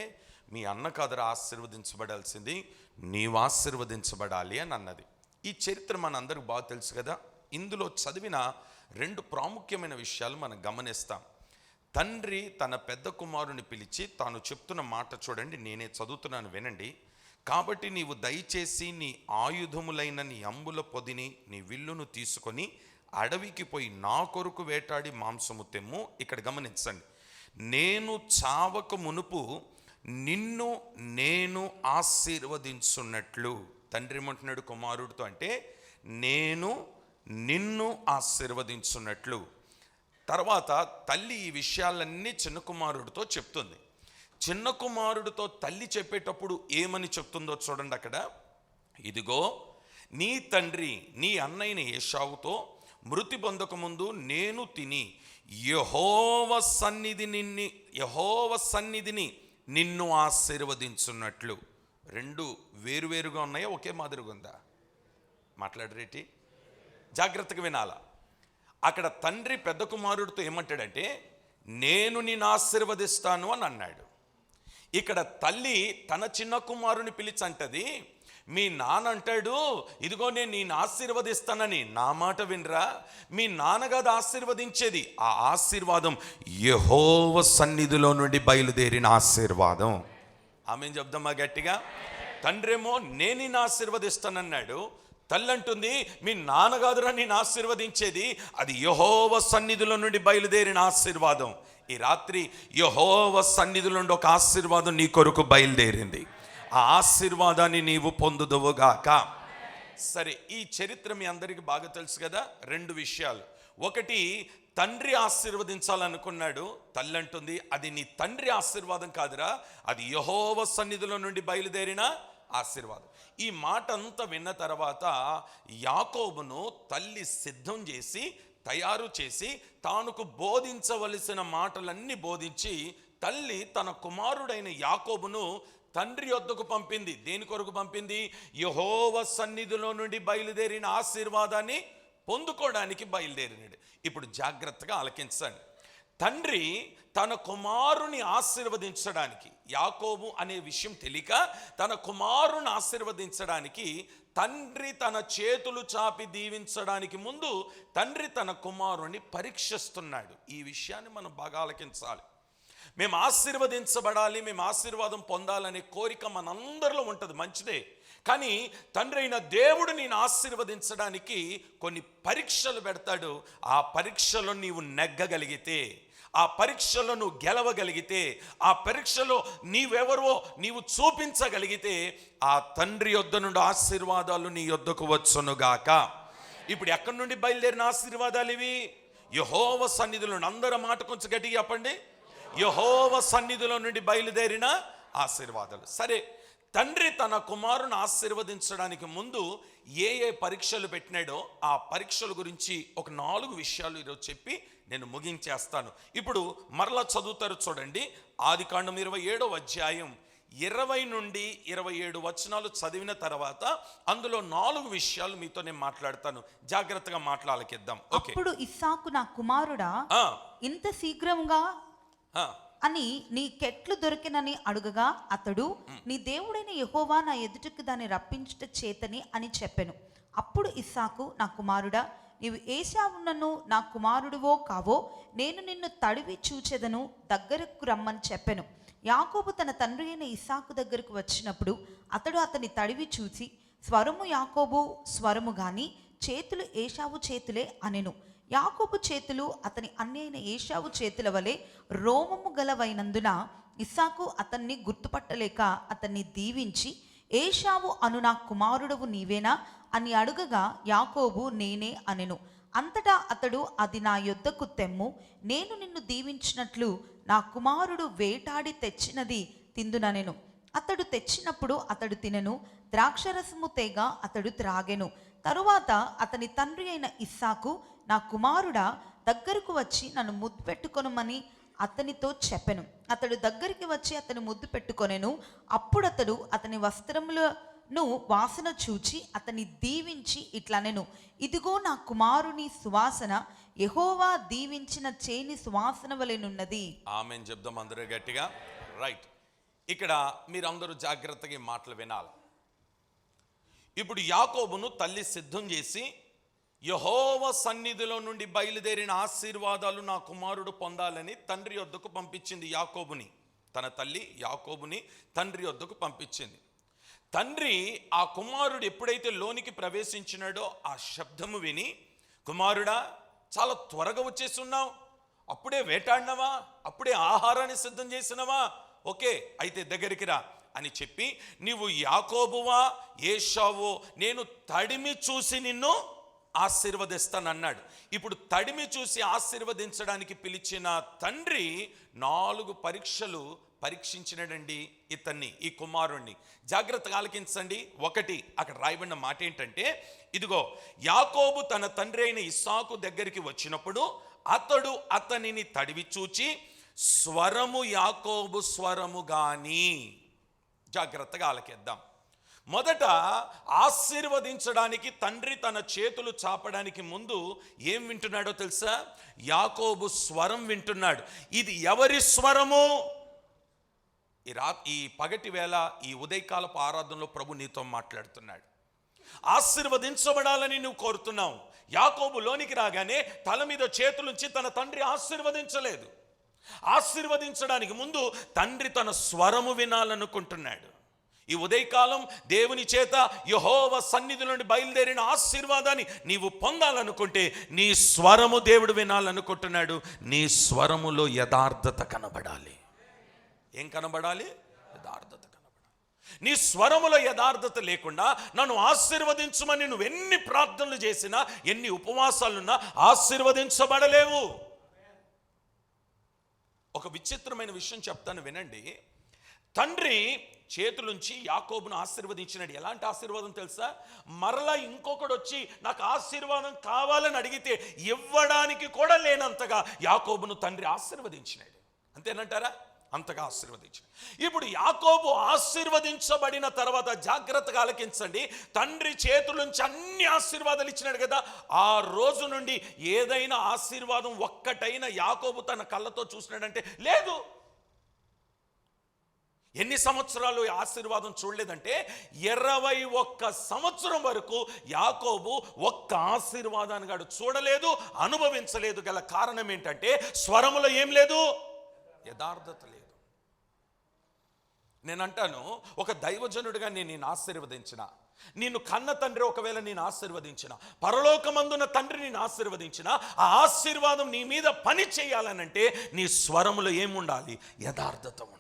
మీ అన్న కాదరా ఆశీర్వదించబడాల్సింది, నీవు ఆశీర్వదించబడాలి అని అన్నది. ఈ చరిత్ర మనందరికి బాగా తెలుసు కదా. ఇందులో చదివిన 2 ప్రాముఖ్యమైన విషయాలు మనం గమనిస్తాం. తండ్రి తన పెద్ద కుమారుని పిలిచి తాను చెప్తున్న మాట చూడండి, నేనే చదువుతున్నాను వినండి. కాబట్టి నీవు దయచేసి నీ ఆయుధములైన నీ అంబుల పొదిని, నీ విల్లును తీసుకొని అడవికి పోయి నా కొరకు వేటాడి మాంసము తెమ్ము. ఇక్కడ గమనించండి, నేను చావక మునుపు నిన్ను నేను ఆశీర్వదించున్నట్లు. తండ్రి ఏమంటున్నాడు కుమారుడితో అంటే, నేను నిన్ను ఆశీర్వదించున్నట్లు. తర్వాత తల్లి ఈ విషయాలన్నీ చిన్న కుమారుడితో చెప్తుంది. చిన్న కుమారుడితో తల్లి చెప్పేటప్పుడు ఏమని చెప్తుందో చూడండి అక్కడ. ఇదిగో నీ తండ్రి నీ అన్నయ్యని ఏశావుతో మృతి పొందకముందు నేను తిని యెహోవా సన్నిధిని నిన్ను ఆశీర్వదించున్నట్లు. 2 వేరువేరుగా ఉన్నాయా, ఒకే మాదిరిగా ఉందా? మాట్లాడరేటి, జాగ్రత్తగా వినాలా. అక్కడ తండ్రి పెద్ద కుమారుడితో ఏమంటాడంటే, నేను నిన్ను ఆశీర్వదిస్తాను అని అన్నాడు. ఇక్కడ తల్లి తన చిన్న కుమారుని పిలిచి అంటది, మీ నాన్న అంటాడు ఇదిగో నేను నిన్ను ఆశీర్వదిస్తానని, నా మాట వినరా? మీ నాన్నగారు ఆశీర్వదించేది, ఆ ఆశీర్వాదం యెహోవా సన్నిధిలో నుండి బయలుదేరిన ఆశీర్వాదం. ఆమెను చెప్దామా గట్టిగా? తండ్రేమో నేను నిన్ను ఆశీర్వదిస్తానన్నాడు, తల్లి అంటుంది మీ నాన్నగారురా నేను ఆశీర్వదించేది, అది యెహోవా సన్నిధిలో నుండి బయలుదేరిన ఆశీర్వాదం. ఈ రాత్రి యెహోవా సన్నిధిలో నుండి ఒక ఆశీర్వాదం నీ కొరకు బయలుదేరింది. ఆ ఆశీర్వాదాన్ని నీవు పొందుదువుగాక. సరే, ఈ చరిత్ర మీ అందరికీ బాగా తెలుసు కదా. 2 విషయాలు. ఒకటి, తండ్రి ఆశీర్వదించాలనుకున్నాడు, తల్లి అంటుంది అది నీ తండ్రి ఆశీర్వాదం కాదురా, అది యెహోవా సన్నిధిలో నుండి బయలుదేరిన ఆశీర్వాదం. ఈ మాట అంతా విన్న తర్వాత యాకోబును తల్లి సిద్ధం చేసి తయారు చేసి తానుకు బోధించవలసిన మాటలన్నీ బోధించి తల్లి తన కుమారుడైన యాకోబును తండ్రి యొద్దకు పంపింది. దేని కొరకు పంపింది? యెహోవా సన్నిధిలో నుండి బయలుదేరిన ఆశీర్వాదాన్ని పొందుకోవడానికి బయలుదేరినాడు. ఇప్పుడు జాగ్రత్తగా ఆలకించండి. తండ్రి తన కుమారుని ఆశీర్వదించడానికి, యాకోబు అనే విషయం తెలియక తన కుమారుని ఆశీర్వదించడానికి తండ్రి తన చేతులు చాపి దీవించడానికి ముందు తండ్రి తన కుమారుని పరీక్షిస్తున్నాడు. ఈ విషయాన్ని మనం బాగా ఆలకించాలి. మేము ఆశీర్వదించబడాలి, మేము ఆశీర్వాదం పొందాలనే కోరిక మనందరిలో ఉంటుంది, మంచిదే. కానీ తండ్రి అయిన దేవుడు నేను ఆశీర్వదించడానికి కొన్ని పరీక్షలు పెడతాడు. ఆ పరీక్షలో నీవు నెగ్గగలిగితే, ఆ పరీక్షలో నువ్వు గెలవగలిగితే, ఆ పరీక్షలో నీవెవరో నీవు చూపించగలిగితే ఆ తండ్రి యొద్ద నుండి ఆశీర్వాదాలు నీ యొద్దకు వచ్చునుగాక. ఇప్పుడు ఎక్కడి నుండి బయలుదేరిన ఆశీర్వాదాలు ఇవి? యెహోవా సన్నిధిలో. అందరూ మాట కొంచెం గట్టిగా చెప్పండి. యెహోవా సన్నిధిలో నుండి బయలుదేరిన ఆశీర్వాదాలు. సరే, తండ్రి తన కుమారుని ఆశీర్వదించడానికి ముందు ఏ పరీక్షలు పెట్టినాడో ఆ పరీక్షల గురించి ఒక 4 విషయాలు ఈరోజు చెప్పి నేను ముగించేస్తాను. ఇప్పుడు మరలా చదువుతారు చూడండి. ఆదికాండం 27వ అధ్యాయం 20 నుండి 27 వచనాలు చదివిన తర్వాత అందులో 4 విషయాలు మీతో నేను మాట్లాడతాను. జాగ్రత్తగా మాట్లాడకిద్దాం. ఓకే. అప్పుడు ఇస్సాకు, నా కుమారుడా, ఇంత శీఘ్రంగా అని నీకెట్లు దొరికినని అడుగగా అతడు, నీ దేవుడైన యెహోవా నా ఎదుటకు దాన్ని రప్పించుట చేతని అని చెప్పెను. అప్పుడు ఇస్సాకు, నా కుమారుడా, నీవు ఏశావునను నా కుమారుడువో కావో, నేను నిన్ను తడివి చూచెదను, దగ్గరకు రమ్మని చెప్పెను. యాకోబు తన తండ్రి అయిన ఇస్సాకు దగ్గరకు వచ్చినప్పుడు అతడు అతని తడివి చూసి, స్వరము యాకోబు స్వరము గాని చేతులు ఏశావు చేతులే అనెను. యాకోబు చేతులు అతని అన్నయ్య అయిన ఏశావు చేతుల వలె రోమము గలవైనందున ఇస్సాకు అతన్ని గుర్తుపట్టలేక అతన్ని దీవించి, ఏశావు అను నా కుమారుడవు నీవేనా అని అడుగగా యాకోబు, నేనే అనెను. అంతటా అతడు, అది నా యొద్దకు తెమ్ము, నేను నిన్ను దీవించినట్లు నా కుమారుడు వేటాడి తెచ్చినది తిందుననెను. అతడు తెచ్చినప్పుడు అతడు తినెను, ద్రాక్షరసము తేగ అతడు త్రాగెను. తరువాత అతని తండ్రి అయిన ఇస్సాకు, నా కుమారుడా, దగ్గరకు వచ్చి నన్ను ముద్దు పెట్టుకొనమని అతనితో చెప్పెను. అతడు దగ్గరికి వచ్చి అతని ముద్దు పెట్టుకొనెను. అప్పుడు అతడు అతని వస్త్రములను వాసన చూచి అతన్ని దీవించి ఇట్లనెను, ఇదిగో నా కుమారుని సువాసన యెహోవా దీవించిన చేని సువాసన వలెనున్నది. ఆమేన్ చెప్దాం అందరూ గట్టిగా. రైట్. ఇక్కడ మీరందరూ జాగ్రత్తగా ఈ మాటలు వినాలి. ఇప్పుడు యాకోబును తల్లి సిద్ధం చేసి యెహోవా సన్నిధిలో నుండి బయలుదేరిన ఆశీర్వాదాలు నా కుమారుడు పొందాలని తండ్రి యొద్దకు పంపించింది. యాకోబుని, తన తల్లి యాకోబుని తండ్రి యొద్దకు పంపించింది. తండ్రి ఆ కుమారుడు ఎప్పుడైతే లోనికి ప్రవేశించినాడో ఆ శబ్దము విని, కుమారుడా, చాలా త్వరగా వచ్చేస్తున్నావు, అప్పుడే వేటాడినవా, అప్పుడే ఆహారాన్ని సిద్ధం చేసినవా, ఓకే అయితే దగ్గరికి రా అని చెప్పి, నీవు యాకోబువా ఏశావో, నేను తడిమి చూసి నిన్ను ఆశీర్వదిస్తానన్నాడు. ఇప్పుడు తడిమి చూసి ఆశీర్వదించడానికి పిలిచిన తండ్రి 4 పరీక్షలు పరీక్షించినాడండి ఇతన్ని, ఈ కుమారుణ్ణి. జాగ్రత్తగా ఆలకించండి. 1 అక్కడ రాయబడిన మాట ఏంటంటే, ఇదిగో యాకోబు తన తండ్రి అయిన ఇస్సాకు దగ్గరికి వచ్చినప్పుడు అతడు అతనిని తడివి చూచి, స్వరము యాకోబు స్వరము గాని. జాగ్రత్తగా ఆలకిద్దాం. మొదట ఆశీర్వదించడానికి తండ్రి తన చేతులు చాపడానికి ముందు ఏం వింటున్నాడో తెలుసా? యాకోబు స్వరం వింటున్నాడు. ఇది ఎవరి స్వరము? ఈ పగటి వేళ ఈ ఉదయకాలపు ఆరాధనలో ప్రభు నీతో మాట్లాడుతున్నాడు. ఆశీర్వదించబడాలని నువ్వు కోరుతున్నావు. యాకోబు లోనికి రాగానే తల మీద చేతులుంచి తన తండ్రి ఆశీర్వదించలేదు. ఆశీర్వదించడానికి ముందు తండ్రి తన స్వరము వినాలనుకుంటున్నాడు. ఈ ఉదయకాలం దేవుని చేత యెహోవా సన్నిధి నుండి బయలుదేరిన ఆశీర్వాదాన్ని నీవు పొందాలనుకుంటే నీ స్వరము దేవుడు వినాలనుకుంటున్నాడు. నీ స్వరములో యథార్థత కనబడాలి. ఏం కనబడాలి? యథార్థత కనబడాలి. నీ స్వరములో యథార్థత లేకుండా నన్ను ఆశీర్వదించమని నువ్వు ఎన్ని ప్రార్థనలు చేసినా, ఎన్ని ఉపవాసాలున్నా ఆశీర్వదించబడలేవు. ఒక విచిత్రమైన విషయం చెప్తాను వినండి. తండ్రి చేతులుంచి యాకోబును ఆశీర్వదించినాడు. ఎలాంటి ఆశీర్వాదం తెలుసా? మరలా ఇంకొకడు వచ్చి నాకు ఆశీర్వాదం కావాలని అడిగితే ఇవ్వడానికి కూడా లేనంతగా యాకోబును తండ్రి ఆశీర్వదించినాడు. అంతేనంటారా? అంతగా ఆశీర్వదించాడు. ఇప్పుడు యాకోబు ఆశీర్వదించబడిన తర్వాత జాగ్రత్తగా ఆలకించండి. తండ్రి చేతుల నుంచి అన్ని ఆశీర్వాదాలు ఇచ్చినాడు కదా, ఆ రోజు నుండి ఏదైనా ఆశీర్వాదం ఒక్కటైనా యాకోబు తన కళ్ళతో చూసినాడంటే లేదు. ఎన్ని సంవత్సరాలు ఆశీర్వాదం చూడలేదంటే 21 సంవత్సరం వరకు యాకోబు ఒక్క ఆశీర్వాదాన్ని గాడు చూడలేదు, అనుభవించలేదు. గల కారణం ఏంటంటే స్వరములో ఏం లేదు, యథార్థత లేదు. నేను అంటాను, ఒక దైవజనుడిగా నేను ఆశీర్వదించిన, నిన్ను కన్న తండ్రి ఒకవేళ నేను ఆశీర్వదించిన, పరలోకమందున తండ్రి నేను ఆశీర్వదించిన, ఆ ఆశీర్వాదం నీ మీద పని చేయాలనంటే నీ స్వరములో ఏముండాలి, యథార్థత ఉండాలి.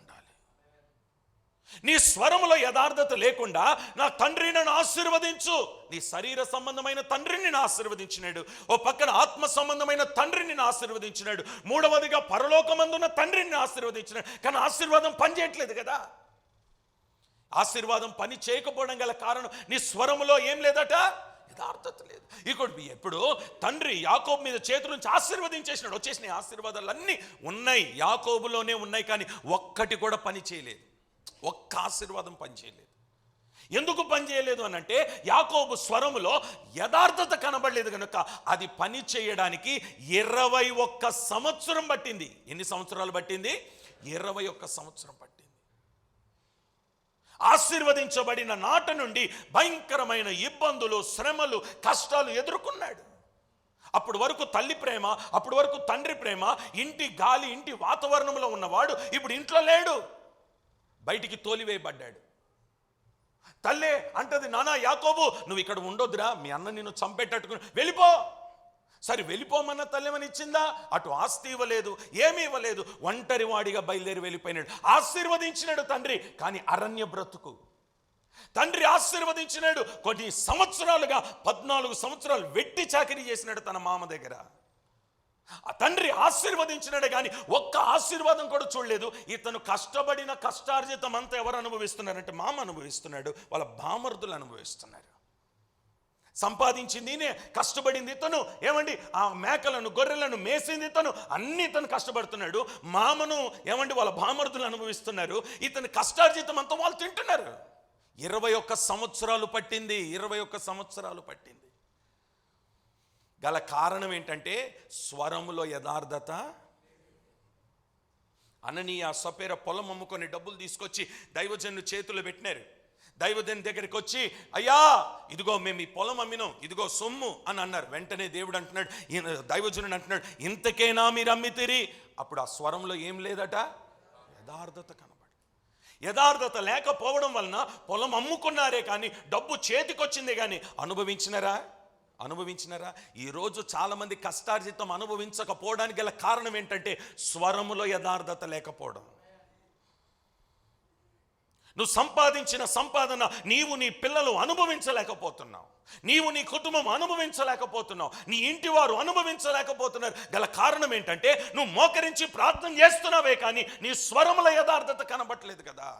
నీ స్వరములో యథార్థత లేకుండా నా తండ్రి నన్ను ఆశీర్వదించు, నీ శరీర సంబంధమైన తండ్రిని నేను ఆశీర్వదించినాడు, ఓ పక్కన ఆత్మ సంబంధమైన తండ్రిని నేను ఆశీర్వదించినాడు, మూడవదిగా పరలోకమందున తండ్రిని ఆశీర్వదించినాడు. కానీ ఆశీర్వాదం పని చేయట్లేదు కదా. ఆశీర్వాదం పని చేయకపోవడం గల కారణం నీ స్వరములో ఏం లేదట, యథార్థత లేదు. ఇప్పుడు తండ్రి యాకోబు మీద చేతుల నుంచి ఆశీర్వదించేసినాడు. వచ్చేసిన ఆశీర్వాదాలు ఉన్నాయి, యాకోబులోనే ఉన్నాయి. కానీ ఒక్కటి కూడా పని చేయలేదు, ఒక్క ఆశీర్వాదం పని చేయలేదు. ఎందుకు పని చేయలేదు అని అంటే యాకోబు స్వరములో యథార్థత కనబడలేదు కనుక అది పని చేయడానికి 21 సంవత్సరం పట్టింది. ఎన్ని సంవత్సరాలు పట్టింది? 21 సంవత్సరం పట్టింది. ఆశీర్వదించబడిన నాటి నుండి భయంకరమైన ఇబ్బందులు, శ్రమలు, కష్టాలు ఎదుర్కొన్నాడు. అప్పటి వరకు తల్లి ప్రేమ, అప్పటి వరకు తండ్రి ప్రేమ, ఇంటి గాలి, ఇంటి వాతావరణంలో ఉన్నవాడు ఇప్పుడు ఇంట్లో లేడు, బయటికి తోలివేయబడ్డాడు. తల్లే అంటది, నానా యాకోబు నువ్వు ఇక్కడ ఉండొద్దురా, మీ అన్న నిన్ను చంపేటట్టుకుని వెళ్ళిపో. సరే వెళ్ళిపోమన్న తల్లిమని ఇచ్చిందా? అటు ఆస్తి ఇవ్వలేదు, ఏమీ ఇవ్వలేదు, ఒంటరి వాడిగా బయలుదేరి వెళ్ళిపోయినాడు. ఆశీర్వదించినాడు తండ్రి, కానీ అరణ్య బ్రతుకు. తండ్రి ఆశీర్వదించినాడు, కొన్ని సంవత్సరాలుగా 14 సంవత్సరాలు వెట్టి చాకిరీ చేసినాడు తన మామ దగ్గర. ఆ తండ్రి ఆశీర్వదించినాడే కానీ ఒక్క ఆశీర్వాదం కూడా చూడలేదు. ఇతను కష్టపడిన కష్టార్జితం అంతా ఎవరు అనుభవిస్తున్నారంటే మామ అనుభవిస్తున్నాడు, వాళ్ళ బామర్దులు అనుభవిస్తున్నారు. సంపాదించింది కష్టపడింది ఇతను, ఏమండి ఆ మేకలను గొర్రెలను మేసింది ఇతను, అన్ని ఇతను కష్టపడుతున్నాడు. మామను ఏమండి వాళ్ళ బామర్దులు అనుభవిస్తున్నారు, ఇతని కష్టార్జితం అంతా వాళ్ళు తింటున్నారు. 21 సంవత్సరాలు పట్టింది, 21 సంవత్సరాలు పట్టింది. గల కారణం ఏంటంటే స్వరములో యథార్థత. అననీయ సపేర పొలం అమ్ముకొని డబ్బులు తీసుకొచ్చి దైవజను చేతులు పెట్టినారు. దైవజన్ దగ్గరికి వచ్చి, అయ్యా ఇదిగో మేము ఈ పొలం అమ్మినాం, ఇదిగో సొమ్ము అని అన్నారు. వెంటనే దేవుడు అంటున్నాడు, దైవజనుడు అంటున్నాడు, ఇంతకేనా మీరు అమ్మితిరి? అప్పుడు ఆ స్వరంలో ఏం లేదట, యథార్థత కనబడి. యథార్థత లేకపోవడం వలన పొలం అమ్ముకున్నారే కానీ డబ్బు చేతికొచ్చిందే కానీ అనుభవించినారా? ఈరోజు చాలామంది కష్టార్జితం అనుభవించకపోవడానికి గల కారణం ఏంటంటే స్వరములో యథార్థత లేకపోవడం. నువ్వు సంపాదించిన సంపాదన నీవు నీ పిల్లలు అనుభవించలేకపోతున్నావు, నీవు నీ కుటుంబం అనుభవించలేకపోతున్నావు, నీ ఇంటి వారు అనుభవించలేకపోతున్నారు. గల కారణం ఏంటంటే నువ్వు మోకరించి ప్రార్థన చేస్తున్నావే కానీ నీ స్వరముల యథార్థత కనబట్టలేదు కదా.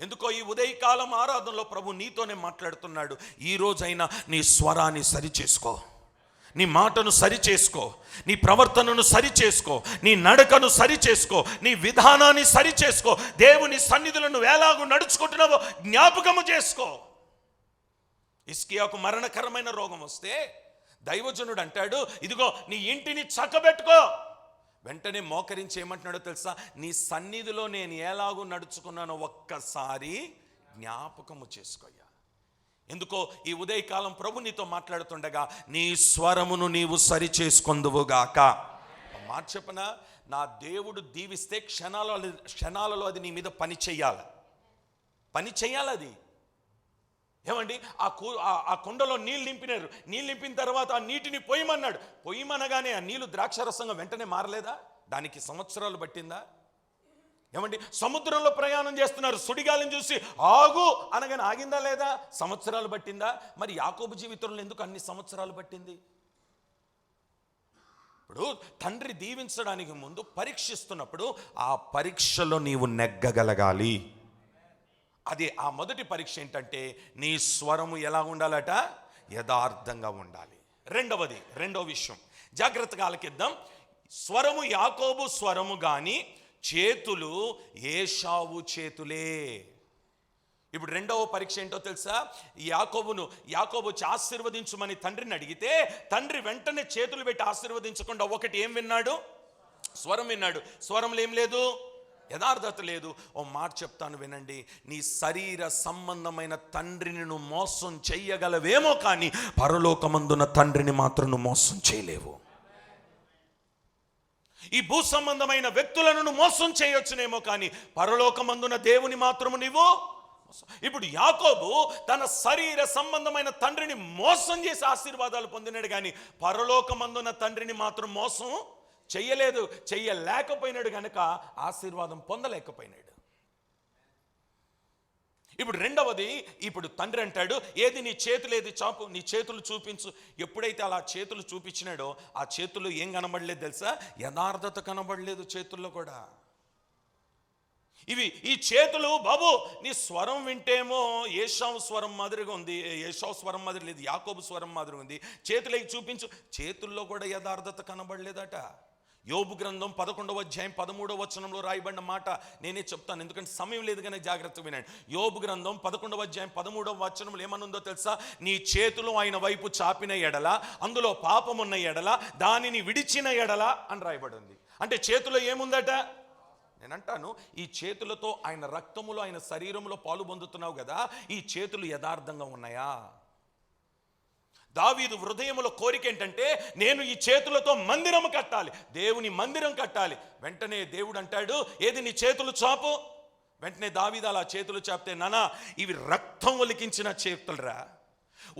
ఎందుకో ఈ ఉదయకాలం ఆరాధనలో ప్రభు నీతోనే మాట్లాడుతున్నాడు. ఈ రోజైనా నీ స్వరాన్ని సరిచేసుకో, నీ మాటను సరిచేసుకో, నీ ప్రవర్తనను సరిచేసుకో, నీ నడకను సరిచేసుకో, నీ విధానాన్ని సరిచేసుకో. దేవుని సన్నిధులను నువ్వు ఎలాగూ నడుచుకుంటున్నావో జ్ఞాపకము చేసుకో. హిజ్కియాకు మరణకరమైన రోగం వస్తే దైవజనుడు అంటాడు, ఇదిగో నీ ఇంటిని చక్కబెట్టుకో. వెంటనే మోకరించి ఏమంటున్నాడో తెలుసా? నీ సన్నిధిలో నేను ఎలాగూ నడుచుకున్నానో ఒక్కసారి జ్ఞాపకము చేసుకోయ్యా. ఎందుకో ఈ ఉదయకాలం ప్రభు నీతో మాట్లాడుతుండగా నీ స్వరమును నీవు సరి చేసుకొందువుగాక. మాట చెప్పనా, నా దేవుడు దీవిస్తే క్షణాలలో అది నీ మీద పని చెయ్యాలి. అది ఏమండి, ఆ కుండలో నీళ్ళు నింపినారు, నీళ్ళు నింపిన తర్వాత ఆ నీటిని పొయ్యమన్నాడు. పొయ్యమనగానే ఆ నీళ్లు ద్రాక్షరసంగా వెంటనే మారలేదా? దానికి సంవత్సరాలు పట్టిందా? ఏమండి, సముద్రంలో ప్రయాణం చేస్తున్నారు, సుడిగాలిని చూసి ఆగు అనగానే ఆగిందా లేదా? సంవత్సరాలు పట్టిందా? మరి యాకోబు జీవితంలో ఎందుకు అన్ని సంవత్సరాలు పట్టింది? ఇప్పుడు తండ్రి దీవించడానికి ముందు పరీక్షిస్తున్నప్పుడు ఆ పరీక్షలో నీవు నెగ్గగలగాలి. అది ఆ మొదటి పరీక్ష ఏంటంటే నీ స్వరము ఎలా ఉండాలట, యథార్థంగా ఉండాలి. రెండో విషయం జాగ్రత్తగా ఆలకిద్దాం. స్వరము యాకోబు స్వరము గాని చేతులు ఏశావు చేతులే. ఇప్పుడు రెండవ పరీక్ష ఏంటో తెలుసా? యాకోబు ఆశీర్వదించమని తండ్రిని అడిగితే తండ్రి వెంటనే చేతులు పెట్టి ఆశీర్వదించకుండా ఒకటి ఏం విన్నాడు? స్వరం విన్నాడు. స్వరంలో ఏం లేదు? యథార్థత లేదు. ఓ మాట చెప్తాను వినండి, నీ శరీర సంబంధమైన తండ్రిని నువ్వు మోసం చెయ్యగలవేమో కానీ పరలోకమందున తండ్రిని మాత్రం నువ్వు మోసం చేయలేవు. ఈ భూ సంబంధమైన వ్యక్తులను నువ్వు మోసం చేయొచ్చునేమో కానీ పరలోకమందున దేవుని మాత్రము నీవు. ఇప్పుడు యాకోబు తన శరీర సంబంధమైన తండ్రిని మోసం చేసి ఆశీర్వాదాలు పొందినాడు కానీ పరలోకమందున తండ్రిని మాత్రం మోసం చెయ్యలేకపోయినాడు కనుక ఆశీర్వాదం పొందలేకపోయినాడు. ఇప్పుడు రెండవది, ఇప్పుడు తండ్రి అంటాడు, ఏది నీ చేతులు, ఏది చాపు, నీ చేతులు చూపించు. ఎప్పుడైతే అలా చేతులు చూపించినాడో ఆ చేతులు ఏం కనబడలేదు తెలుసా? యథార్థత కనబడలేదు చేతుల్లో కూడా. ఈ చేతులు బాబు నీ స్వరం వింటేమో ఏశావు స్వరం మాదిరిగా ఉంది, ఏశావు స్వరం మాదిరి లేదు, యాకోబు స్వరం మాదిరిగా ఉంది, చేతులకి చూపించు. చేతుల్లో కూడా యథార్థత కనబడలేదట. యోబు గ్రంథం 11వ అధ్యాయం 13వ వచనంలో రాయబడిన మాట నేనే చెప్తాను, ఎందుకంటే సమయం లేదు కానీ జాగ్రత్త వినండి. యోబు గ్రంథం 11వ అధ్యాయం 13వ వచనంలో ఏమనుందో తెలుసా? నీ చేతులు ఆయన వైపు చాపిన ఎడల, అందులో పాపమున్న ఎడల, దానిని విడిచిన ఎడల అని రాయబడి ఉంది. అంటే చేతిలో ఏముందట? నేను అంటాను, ఈ చేతులతో ఆయన రక్తములో, ఆయన శరీరంలో పాలు పొందుతున్నావు కదా, ఈ చేతులు యథార్థంగా ఉన్నాయా? దావీదు హృదయములో కోరిక ఏంటంటే, నేను ఈ చేతులతో మందిరం కట్టాలి, దేవుని మందిరం కట్టాలి. వెంటనే దేవుడు అంటాడు, ఏది నీ చేతులు చాపు. వెంటనే దావీదు అలా చేతులు చాపితే, నానా ఇవి రక్తం ఒలికించిన చేతులురా,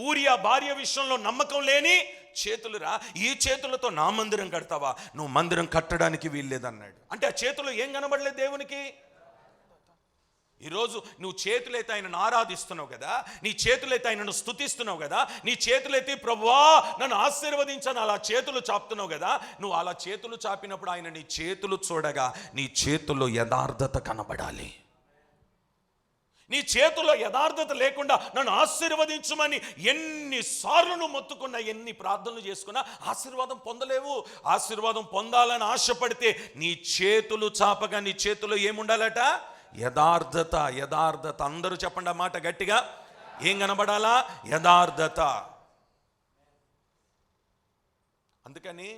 ఊరియా భార్య విషయంలో నమ్మకం లేని చేతులురా, ఈ చేతులతో నా మందిరం కడతావా? నువ్వు మందిరం కట్టడానికి వీల్లేదన్నాడు. అంటే ఆ చేతులు ఏం కనబడలేదు దేవునికి. ఈరోజు నువ్వు చేతులైతే ఆయనను ఆరాధిస్తున్నావు కదా, నీ చేతులైతే ఆయనను స్తుతిస్తున్నావు కదా, నీ చేతులైతే ప్రభువా నన్ను ఆశీర్వదించను అలా చేతులు చాపుతున్నావు కదా, నువ్వు అలా చేతులు చాపినప్పుడు ఆయన నీ చేతులు చూడగా నీ చేతుల్లో యథార్థత కనబడాలి. నీ చేతుల్లో యథార్థత లేకుండా నన్ను ఆశీర్వదించమని ఎన్నిసార్లు నువ్వు మొత్తుకున్నా, ఎన్ని ప్రార్థనలు చేసుకున్నా ఆశీర్వాదం పొందలేవు. ఆశీర్వాదం పొందాలని ఆశపడితే నీ చేతులు చాపగా నీ చేతుల్లో ఏముండాలట? యథార్థత. యథార్థత. అందరూ చెప్పండి ఆ మాట గట్టిగా. ఏం కనబడాలా? యథార్థత. అందుకని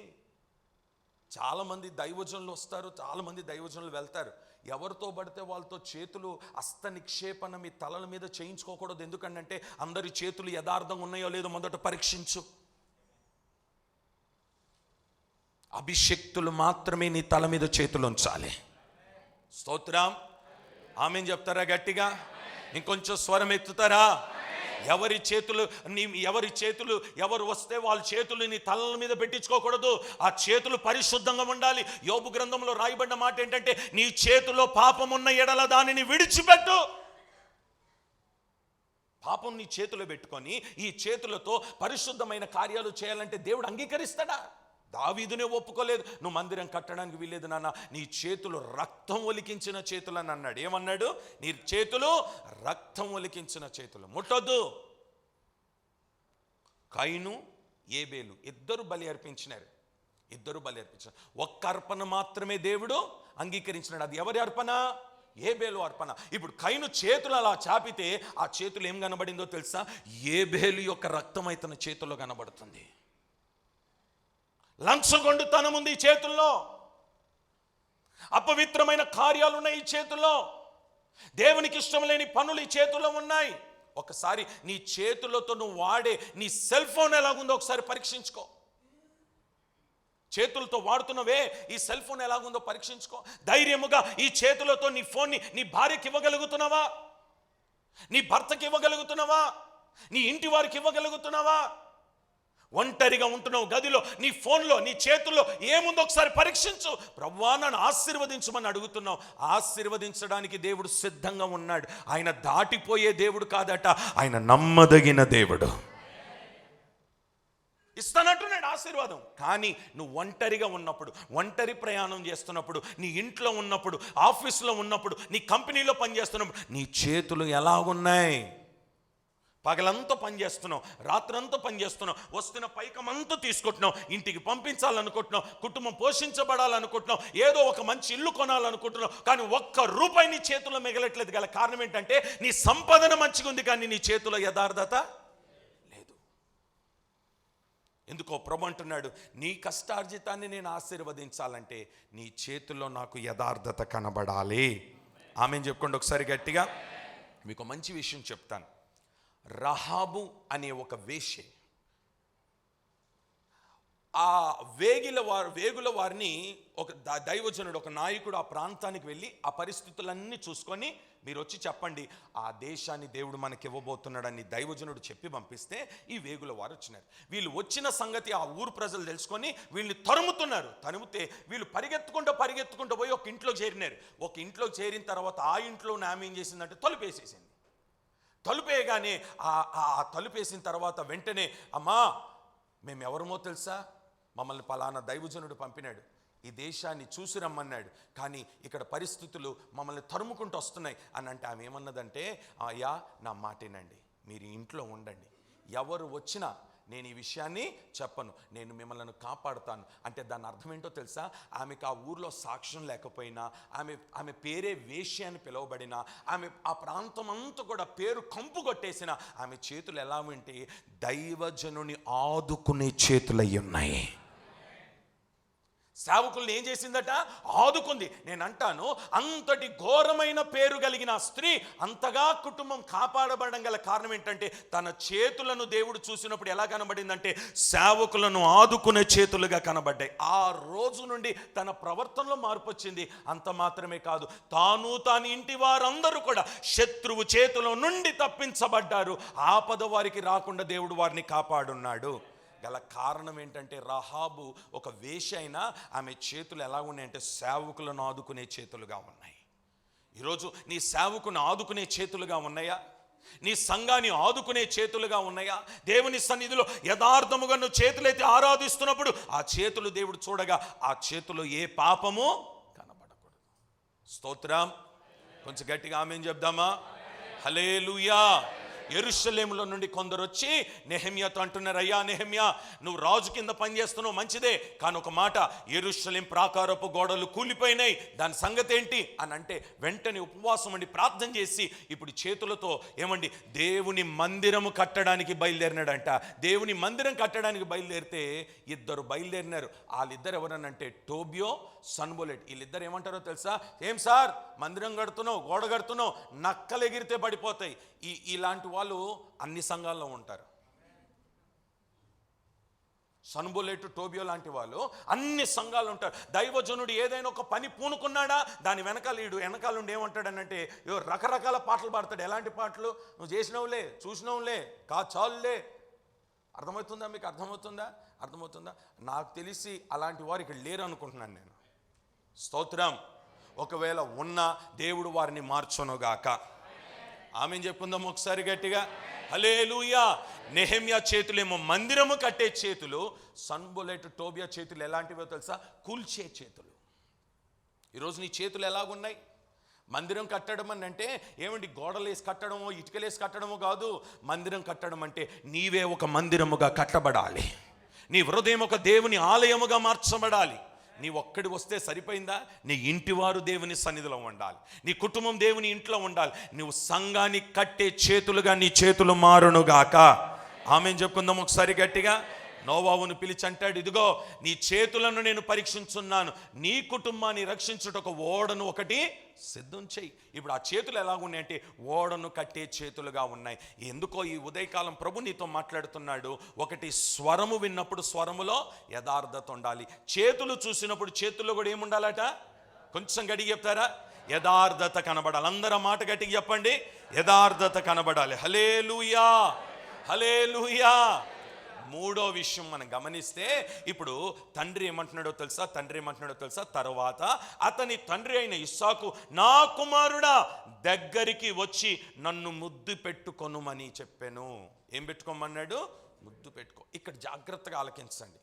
చాలామంది దైవజనులు వస్తారు, చాలామంది దైవజనులు వెళ్తారు, ఎవరితో పడితే వాళ్ళతో చేతులు హస్త నిక్షేపణ మీ తలల మీద చేయించుకోకూడదు. ఎందుకంటే అందరి చేతులు యథార్థంగా ఉన్నాయో లేదో మొదట పరీక్షించు. అభిషక్తులు మాత్రమే నీ తల మీద చేతులు ఉంచాలి. స్తోత్రం. ఆమేన్ చెప్తారా గట్టిగా? ఇంకొంచెం స్వరం ఎత్తుతారా? ఎవరి చేతులు ఎవరు వస్తే వాళ్ళ చేతులు నీ తలల మీద పెట్టించుకోకూడదు. ఆ చేతులు పరిశుద్ధంగా ఉండాలి. యోబు గ్రంథంలో రాయబడిన మాట ఏంటంటే, నీ చేతిలో పాపం ఉన్న ఎడల దానిని విడిచిపెట్టు. పాపం నీ చేతిలో పెట్టుకొని ఈ చేతులతో పరిశుద్ధమైన కార్యాలు చేయాలంటే దేవుడు అంగీకరిస్తాడా? దావీదునే ఒప్పుకోలేదు, నువ్వు మందిరం కట్టడానికి వీల్లేదు నాన్న, నీ చేతులు రక్తం ఒలికించిన చేతులు అని అన్నాడు. ఏమన్నాడు? నీ చేతులు రక్తం ఒలికించిన చేతులు, ముట్టొద్దు. కయీను ఏబేలు ఇద్దరు బలి అర్పించినారు. ఒక్క అర్పణ మాత్రమే దేవుడు అంగీకరించినాడు. అది ఎవరి అర్పణ? ఏబేలు అర్పణ. ఇప్పుడు కయీను చేతులు అలా చాపితే ఆ చేతులు ఏం కనబడిందో తెలుసా? ఏబేలు యొక్క రక్తం అయితే తన చేతుల్లో కనబడుతుంది. లంచగొండుతనం ఉంది ఈ చేతుల్లో, అపవిత్రమైన కార్యాలు ఉన్నాయి ఈ చేతుల్లో, దేవునికి ఇష్టం లేని పనులు ఈ చేతుల్లో ఉన్నాయి. ఒకసారి నీ చేతులతో నువ్వు వాడే నీ సెల్ ఫోన్ ఎలాగుందో ఒకసారి పరీక్షించుకో. చేతులతో వాడుతున్నవే ఈ సెల్ ఫోన్ ఎలాగుందో పరీక్షించుకో. ధైర్యముగా ఈ చేతులతో నీ ఫోన్ని నీ భార్యకి ఇవ్వగలుగుతున్నావా? నీ భర్తకి ఇవ్వగలుగుతున్నావా? నీ ఇంటి వారికి ఇవ్వగలుగుతున్నావా? ఒంటరిగా ఉంటున్నావు గదిలో, నీ ఫోన్లో నీ చేతుల్లో ఏముందో ఒకసారి పరీక్షించు. ప్రభువా నన్ను ఆశీర్వదించమని అడుగుతున్నావు. ఆశీర్వదించడానికి దేవుడు సిద్ధంగా ఉన్నాడు. ఆయన దాటిపోయే దేవుడు కాదట, ఆయన నమ్మదగిన దేవుడు. ఇస్తానంటున్నాడు ఆశీర్వాదం. కానీ నువ్వు ఒంటరిగా ఉన్నప్పుడు, ఒంటరి ప్రయాణం చేస్తున్నప్పుడు, నీ ఇంట్లో ఉన్నప్పుడు, ఆఫీస్లో ఉన్నప్పుడు, నీ కంపెనీలో పనిచేస్తున్నప్పుడు నీ చేతులు ఎలా ఉన్నాయి? పగలంతా పనిచేస్తున్నావు, రాత్రంతా పనిచేస్తున్నావు, వస్తున్న పైకమంతా తీసుకుంటున్నావు, ఇంటికి పంపించాలనుకుంటున్నావు, కుటుంబం పోషించబడాలనుకుంటున్నావు, ఏదో ఒక మంచి ఇల్లు కొనాలనుకుంటున్నావు, కానీ ఒక్క రూపాయి నీ చేతిలో మిగలట్లేదు. గల కారణం ఏంటంటే నీ సంపాదన మంచిగా ఉంది, కానీ నీ చేతిలో యథార్థత లేదు. ఎందుకో ప్రభు అంటున్నాడు, నీ కష్టార్జితాన్ని నేను ఆశీర్వదించాలంటే నీ చేతుల్లో నాకు యథార్థత కనబడాలి. ఆమెను చెప్పుకోండి ఒకసారి గట్టిగా. మీకు మంచి విషయం చెప్తాను. రహాబు అనే ఒక వేశ్య ఆ వేగుల వారిని ఒక దైవజనుడు, ఒక నాయకుడు ఆ ప్రాంతానికి వెళ్ళి ఆ పరిస్థితులన్నీ చూసుకొని మీరు వచ్చి చెప్పండి ఆ దేశాన్ని దేవుడు మనకి ఇవ్వబోతున్నాడని దైవజనుడు చెప్పి పంపిస్తే ఈ వేగుల వారు వచ్చినారు. వీళ్ళు వచ్చిన సంగతి ఆ ఊరు ప్రజలు తెలుసుకొని వీళ్ళని తరుముతున్నారు. తరిమితే వీళ్ళు పరిగెత్తుకుంటూ పోయి ఒక ఇంట్లో చేరినారు. ఒక ఇంట్లో చేరిన తర్వాత ఆ ఇంట్లో ఆమె ఏం చేసిందంటే తలుపేసేసింది. తలుపేయగానే ఆ తలుపేసిన తర్వాత వెంటనే, అమ్మా మేము ఎవరమో తెలుసా, మమ్మల్ని పలానా దైవజనుడు పంపినాడు, ఈ దేశాన్ని చూసి రమ్మన్నాడు, కానీ ఇక్కడ పరిస్థితులు మమ్మల్ని తరుముకుంటూ వస్తున్నాయి అని అంటే ఆమె ఏమన్నదంటే, అయ్యా నా మాటేనండి, మీరు ఇంట్లో ఉండండి, ఎవరు వచ్చినా నేను ఈ విషయాన్ని చెప్పను, నేను మిమ్మల్ని కాపాడుతాను. అంటే దాని అర్థం ఏంటో తెలుసా? ఆమెకు ఆ ఊర్లో సాక్ష్యం లేకపోయినా, ఆమె పేరే వేశ్య అని పిలువబడిన, ఆమె ఆ ప్రాంతం అంతా కూడా పేరు కంపు కొట్టేసిన ఆమె చేతులు ఎలా ఉంటే దైవజనుని ఆదుకునే చేతులయ్యి ఉన్నాయి. సేవకుల్ని ఏం చేసిందట? ఆదుకుంది. నేను అంటాను, అంతటి ఘోరమైన పేరు కలిగిన స్త్రీ అంతగా కుటుంబం కాపాడబడడం గల కారణం ఏంటంటే తన చేతులను దేవుడు చూసినప్పుడు ఎలా కనబడిందంటే సేవకులను ఆదుకునే చేతులుగా కనబడ్డాయి. ఆ రోజు నుండి తన ప్రవర్తనలో మార్పు వచ్చింది. అంత మాత్రమే కాదు, తాను ఇంటి వారందరూ కూడా శత్రువు చేతుల నుండి తప్పించబడ్డారు. ఆపద వారికి రాకుండా దేవుడు వారిని కాపాడున్నాడు. గల కారణం ఏంటంటే రహాబు ఒక వేశ్య అయినా ఆమె చేతులు ఎలా ఉన్నాయంటే సేవకులను ఆదుకునే చేతులుగా ఉన్నాయి. ఈరోజు నీ సేవకుని ఆదుకునే చేతులుగా ఉన్నాయా? నీ సంఘాన్ని ఆదుకునే చేతులుగా ఉన్నాయా? దేవుని సన్నిధిలో యథార్థముగా నువ్వు చేతులైతే ఆరాధిస్తున్నప్పుడు ఆ చేతులు దేవుడు చూడగా ఆ చేతులు ఏ పాపము కనబడకూడదు. స్తోత్రం. కొంచెం గట్టిగా ఆమేన్ చెప్దామా? హల్లెలూయా. యెరూషలేములో నుండి కొందరు వచ్చి నెహెమ్యాతో అంటున్నారు, అయ్యా నెహెమ్యా, నువ్వు రాజు కింద పనిచేస్తున్నావు మంచిదే, కానీ ఒక మాట, యెరూషలేం ప్రాకారపు గోడలు కూలిపోయినాయి, దాని సంగతి ఏంటి అని అంటే వెంటనే ఉపవాసం అండి ప్రార్థన చేసి ఇప్పుడు చేతులతో ఏమండి దేవుని మందిరము కట్టడానికి బయలుదేరినాడంట. దేవుని మందిరం కట్టడానికి బయలుదేరితే ఇద్దరు బయలుదేరినారు. వాళ్ళిద్దరు ఎవరనంటే టోబియో, సన్బొలెట్. వీళ్ళిద్దరు ఏమంటారో తెలుసా? ఏం సార్ మందిరం కడుతున్నావు, గోడ కడుతున్నావు, నక్కలు ఎగిరితే పడిపోతాయి. ఇలాంటి వాళ్ళు అన్ని సంఘాల్లో ఉంటారు. సన్బొలెట్, టోబియో లాంటి వాళ్ళు అన్ని సంఘాలు ఉంటారు. దైవజనుడు ఏదైనా ఒక పని పూనుకున్నాడా దాని వెనకాల నుండి ఏమంటాడనంటే రకరకాల పాటలు పాడతాడు. ఎలాంటి పాటలు? నువ్వు చేసినవులే, చూసినవులే, చాలులే. అర్థమవుతుందా? మీకు అర్థమవుతుందా? నాకు తెలిసి అలాంటి వారు ఇక్కడ లేరు అనుకుంటున్నాను నేను. స్తోత్రం. ఒకవేళ ఉన్నా దేవుడు వారిని మార్చునుగాక. ఆమేన్ చెప్పుకుందాం ఒకసారి గట్టిగా. హల్లెలూయా. నెహెమ్యా చేతులేమో మందిరము కట్టే చేతులు, సన్బొలెట్, టోబియా చేతులు ఎలాంటివో తెలుసా? కూల్చే చేతులు. ఈరోజు నీ చేతులు ఎలాగున్నాయి? మందిరం కట్టడం అని అంటే ఏమండి గోడలేసి కట్టడమో ఇటుకలేసి కట్టడమో కాదు. మందిరం కట్టడం అంటే నీవే ఒక మందిరముగా కట్టబడాలి. నీ హృదయం ఒక దేవుని ఆలయముగా మార్చబడాలి. నీ ఒక్కడి వస్తే సరిపోయిందా? నీ ఇంటి వారు దేవుని సన్నిధిలో ఉండాలి, నీ కుటుంబం దేవుని ఇంట్లో ఉండాలి. నువ్వు సంఘాన్ని కట్టే చేతులుగా నీ చేతులు మారునుగాక. ఆమేన్ చెప్పుకుందాం ఒకసారి గట్టిగా. నోవాహును పిలిచి అంటాడు, ఇదిగో నీ చేతులను నేను పరీక్షించున్నాను, నీ కుటుంబాన్ని రక్షించుటకు ఓడను ఒకటి సిద్ధం చెయ్యి. ఇప్పుడు ఆ చేతులు ఎలా ఉన్నాయంటే ఓడను కట్టే చేతులుగా ఉన్నాయి. ఎందుకో ఈ ఉదయకాలం ప్రభు నీతో మాట్లాడుతున్నాడు. ఒకటి, స్వరము విన్నప్పుడు స్వరములో యథార్థత ఉండాలి. చేతులు చూసినప్పుడు చేతుల్లో కూడా ఏముండాలట? కొంచెం గట్టిగా చెప్తారా? యథార్థత కనబడాలి. అందరూ మాట గట్టిగా చెప్పండి, యథార్థత కనబడాలి. హల్లెలూయా, హల్లెలూయా. మూడో విషయం మనం గమనిస్తే ఇప్పుడు తండ్రి ఏమంటున్నాడో తెలుసా? తర్వాత అతని తండ్రి అయిన ఇస్సాకు, నా కుమారుడా దగ్గరికి వచ్చి నన్ను ముద్దు పెట్టుకొనుమని చెప్పాను. ఏం పెట్టుకోమన్నాడు? ముద్దు పెట్టుకో. ఇక్కడ జాగ్రత్తగా ఆలకించండి.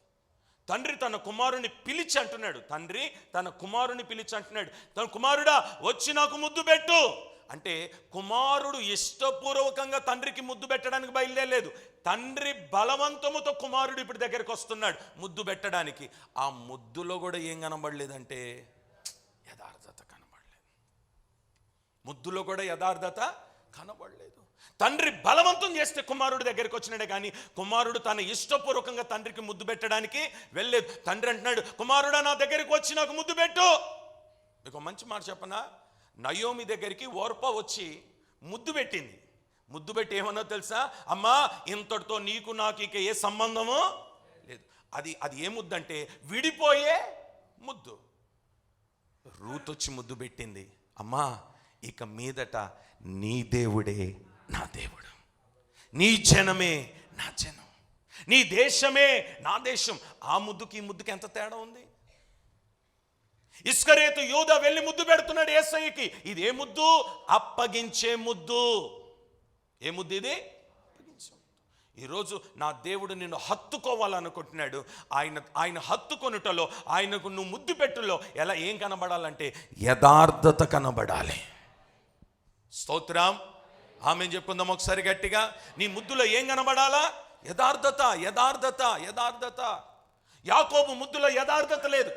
తండ్రి తన కుమారుని పిలిచి అంటున్నాడు, తండ్రి తన కుమారుని పిలిచి అంటున్నాడు, తన కుమారుడా వచ్చి నాకు ముద్దు పెట్టు అంటే కుమారుడు ఇష్టపూర్వకంగా తండ్రికి ముద్దు పెట్టడానికి బయలుదేరలేదు. తండ్రి బలవంతముతో కుమారుడు ఇప్పుడు దగ్గరికి వస్తున్నాడు ముద్దు పెట్టడానికి. ఆ ముద్దులో కూడా ఏం కనబడలేదంటే యథార్థత కనబడలేదు. ముద్దులో కూడా యథార్థత కనబడలేదు. తండ్రి బలవంతం చేస్తే కుమారుడు దగ్గరికి వచ్చినాడే కానీ కుమారుడు తన ఇష్టపూర్వకంగా తండ్రికి ముద్దు పెట్టడానికి వెళ్ళలేదు. తండ్రి అంటున్నాడు, కుమారుడా నా దగ్గరికి వచ్చి నాకు ముద్దు పెట్టు. మీకు మంచి మాట చెప్పనా, నయోమి దగ్గరికి ఓర్ప వచ్చి ముద్దు పెట్టింది. ముద్దు పెట్టి ఏమన్నా తెలుసా, అమ్మా ఇంతటితో నీకు నాకు ఇక ఏ సంబంధము లేదు. అది ఏ ముద్దు అంటే విడిపోయే ముద్దు. రూత్ వచ్చి ముద్దు పెట్టింది, అమ్మా ఇక మీదట నీ దేవుడే నా దేవుడు, నీ జనమే నా జనం, నీ దేశమే నా దేశం. ఆ ముద్దుకి ఈ ముద్దుకి ఎంత తేడా ఉంది. ఇస్కరేతు యూదా వెళ్ళి ముద్దు పెడుతున్నాడు యేసయ్యకి. ఇది ఏ ముద్దు? అప్పగించే ముద్దు. ఏ ముద్దు ఇది? అప్పగించే ముద్దు. ఈరోజు నా దేవుడు నిన్ను హత్తుకోవాలనుకుంటున్నాడు. ఆయన హత్తుకొనుటలో, ఆయనకు నువ్వు ముద్దు పెట్టులో ఏం కనబడాలంటే యథార్థత కనబడాలి. స్తోత్రం, ఆమేన్ చెప్పుకుందాం ఒకసారి గట్టిగా. నీ ముద్దులో ఏం కనబడాలా? యథార్థత, యథార్థత, యథార్థత. యాకోబు ముద్దులో యథార్థత లేదు.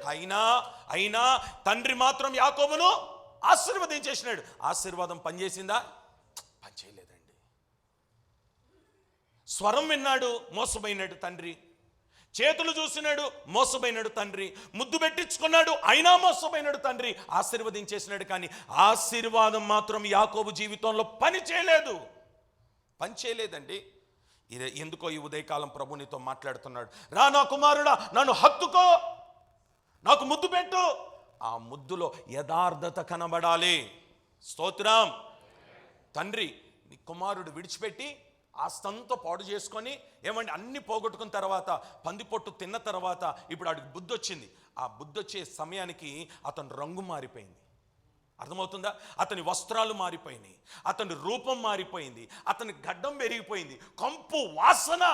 అయినా తండ్రి మాత్రం యాకోబును ఆశీర్వదించేసినాడు. ఆశీర్వాదం పనిచేసిందా? పనిచేయలేదండి. స్వరం విన్నాడు, మోసపోయినాడు తండ్రి. చేతులు చూసినాడు, మోసపోయినాడు తండ్రి. ముద్దు పెట్టించుకున్నాడు, అయినా మోసపోయినాడు తండ్రి. ఆశీర్వదించేసినాడు కానీ ఆశీర్వాదం మాత్రం యాకోబు జీవితంలో పనిచేయలేదండి. ఎందుకో ఈ ఉదయకాలం ప్రభు నీతో మాట్లాడుతున్నాడు. రా నా కుమారుడా, నన్ను హత్తుకో, నాకు ముద్దు పెట్టు. ఆ ముద్దులో యథార్థత కనబడాలి. స్తోత్రం. తండ్రి నీ కుమారుడు విడిచిపెట్టి ఆస్తంతో పాడు చేసుకొని ఏమంటే అన్ని పోగొట్టుకున్న తర్వాత పందిపొట్టు తిన్న తర్వాత ఇప్పుడు ఆడికి బుద్ధి వచ్చింది. ఆ బుద్ధి వచ్చే సమయానికి అతని రంగు మారిపోయింది. అర్థమవుతుందా? అతని వస్త్రాలు మారిపోయినాయి, అతని రూపం మారిపోయింది, అతని గడ్డం పెరిగిపోయింది, కంపు వాసన,